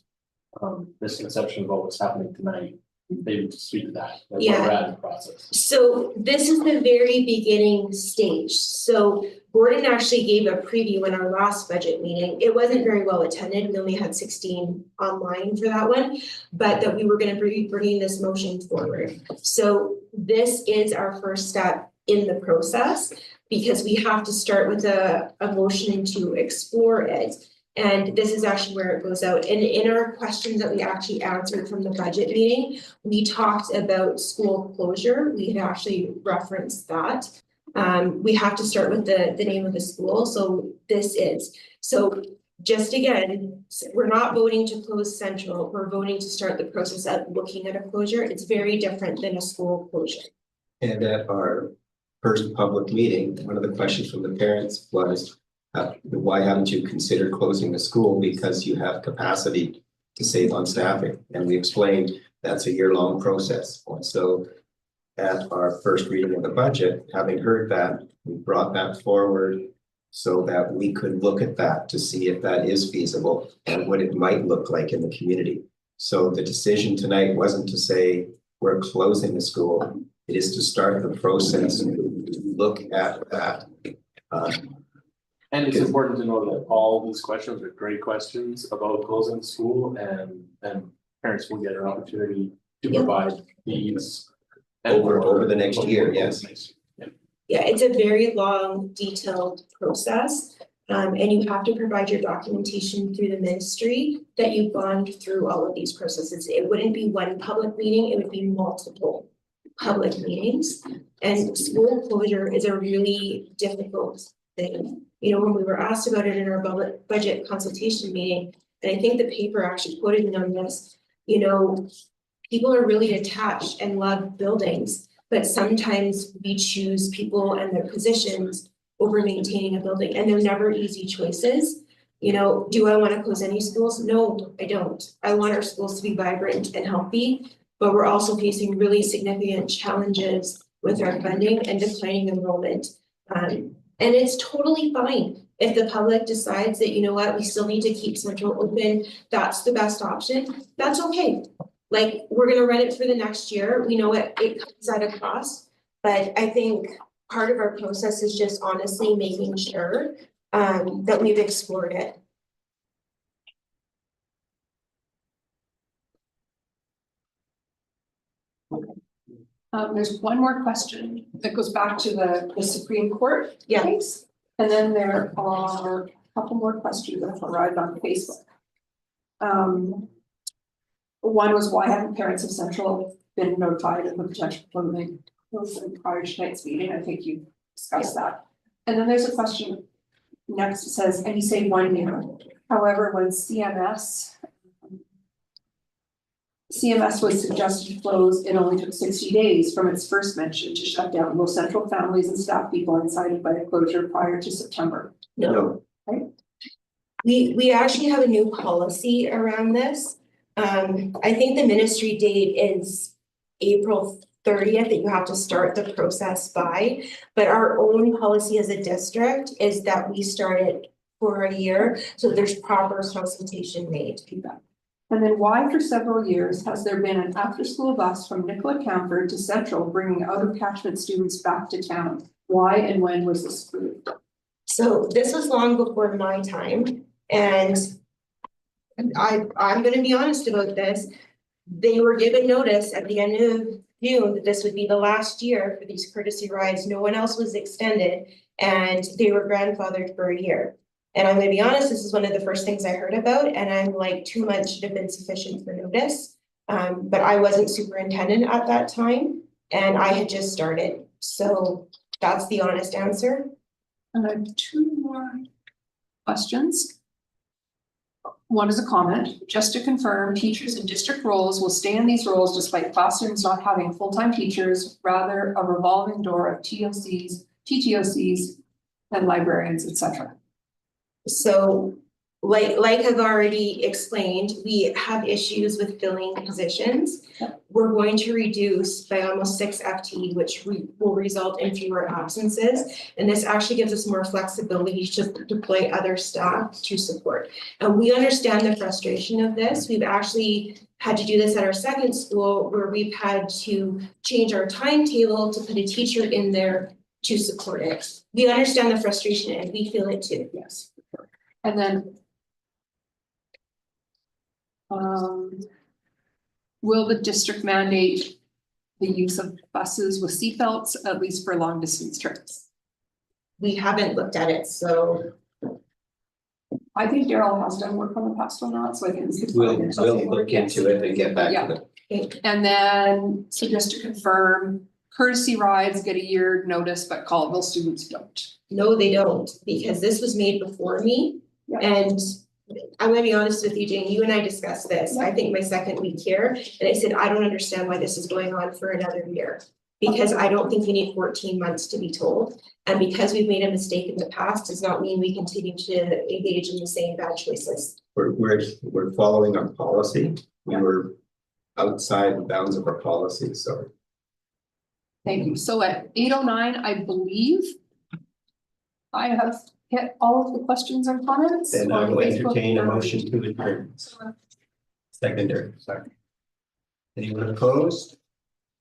of misconception about what's happening tonight. Maybe to speak to that, like where we're at in the process. So this is the very beginning stage. So Gordon actually gave a preview in our last budget meeting. It wasn't very well attended. We only had 16 online for that one, but that we were going to be bringing this motion forward. So this is our first step in the process, because we have to start with a motion to explore it. And this is actually where it goes out. And in our questions that we actually answered from the budget meeting, we talked about school closure. We had actually referenced that. We have to start with the name of the school. So this is. So just again, we're not voting to close Central. We're voting to start the process of looking at a closure. It's very different than a school closure. And at our first public meeting, one of the questions from the parents was, why haven't you considered closing the school? Because you have capacity to save on staffing. And we explained That's a year-long process. And so at our first reading of the budget, having heard that, we brought that forward so that we could look at that to see if that is feasible and what it might look like in the community. So the decision tonight wasn't to say we're closing the school. It is to start the process, look at that. And it's important to know that all these questions are great questions about closing school, and parents will get an opportunity to provide these. Over the next year, yes. Yeah, it's a very long, detailed process. And you have to provide your documentation through the ministry that you've gone through all of these processes. It wouldn't be one public meeting, it would be multiple public meetings. And school closure is a really difficult thing. You know, when we were asked about it in our budget consultation meeting, and I think the paper actually quoted me on this, you know, people are really attached and love buildings, but sometimes we choose people and their positions over maintaining a building, and they're never easy choices. You know, do I want to close any schools? No, I don't. I want our schools to be vibrant and healthy, but we're also facing really significant challenges with our funding and declining enrollment. And it's totally fine if the public decides that, you know what, we still need to keep Central open, that's the best option, that's okay. Like, we're gonna run it for the next year, we know it comes at a cost, but I think part of our process is just honestly making sure that we've explored it. There's one more question that goes back to the Supreme Court case. And then there are a couple more questions that have arrived on Facebook. One was, why haven't parents of Central been notified of the potential closing prior to tonight's meeting? I think you discussed that. And then there's a question next that says, and you say 1 year. However, when CMS was suggested to close, it only took 60 days from its first mention to shut down. Will Central families and staff be blindsided by a closure prior to September? No. Right? We actually have a new policy around this. I think the ministry date is April 30th that you have to start the process by, but our own policy as a district is that we start it for a year, so there's proper consultation made. And then why for several years has there been an after-school bus from Nicola Camford to Central bringing out-of-catchment students back to town? Why and when was this approved? So this was long before my time, and I'm gonna be honest about this. They were given notice at the end of June that this would be the last year for these courtesy rides. No one else was extended, and they were grandfathered for a year. And I'm gonna be honest, this is one of the first things I heard about, and I'm like, 2 months should have been sufficient for notice. But I wasn't superintendent at that time, and I had just started. So that's the honest answer. And I have 2 more questions. One is a comment, just to confirm, teachers in district roles will stay in these roles despite classrooms not having full-time teachers, rather a revolving door of TOCs, TTOCs, and librarians, etc. So like I've already explained, we have issues with filling positions. We're going to reduce by almost 6 FTE, which will result in fewer absences. And this actually gives us more flexibility to deploy other staff to support. And we understand the frustration of this. We've actually had to do this at our second school where we've had to change our timetable to put a teacher in there to support it. We understand the frustration and we feel it too. Yes. And then will the district mandate the use of buses with seatbelts, at least for long distance trips? We haven't looked at it, so. I think Daryl has done work on the past on that, so I think We'll look into it and get back to them. And then, so just to confirm, courtesy rides get a year notice, but Colville students don't. No, they don't, because this was made before me. Yeah. And I'm gonna be honest with you, Jane, you and I discussed this, I think my second week here, and I said, I don't understand why this is going on for another year. Because I don't think you need 14 months to be told, and because we've made a mistake in the past does not mean we continue to engage in the same bad choices. We're following our policy. We were outside the bounds of our policy, so. Thank you. So at 8:09, I believe I have hit all of the questions and comments. Then I on will Facebook. entertain a motion to adjourn. Seconder. Anyone opposed?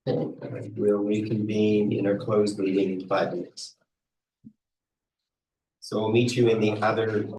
Okay, we'll reconvene in our closed meeting in 5 minutes. So we'll meet you in the other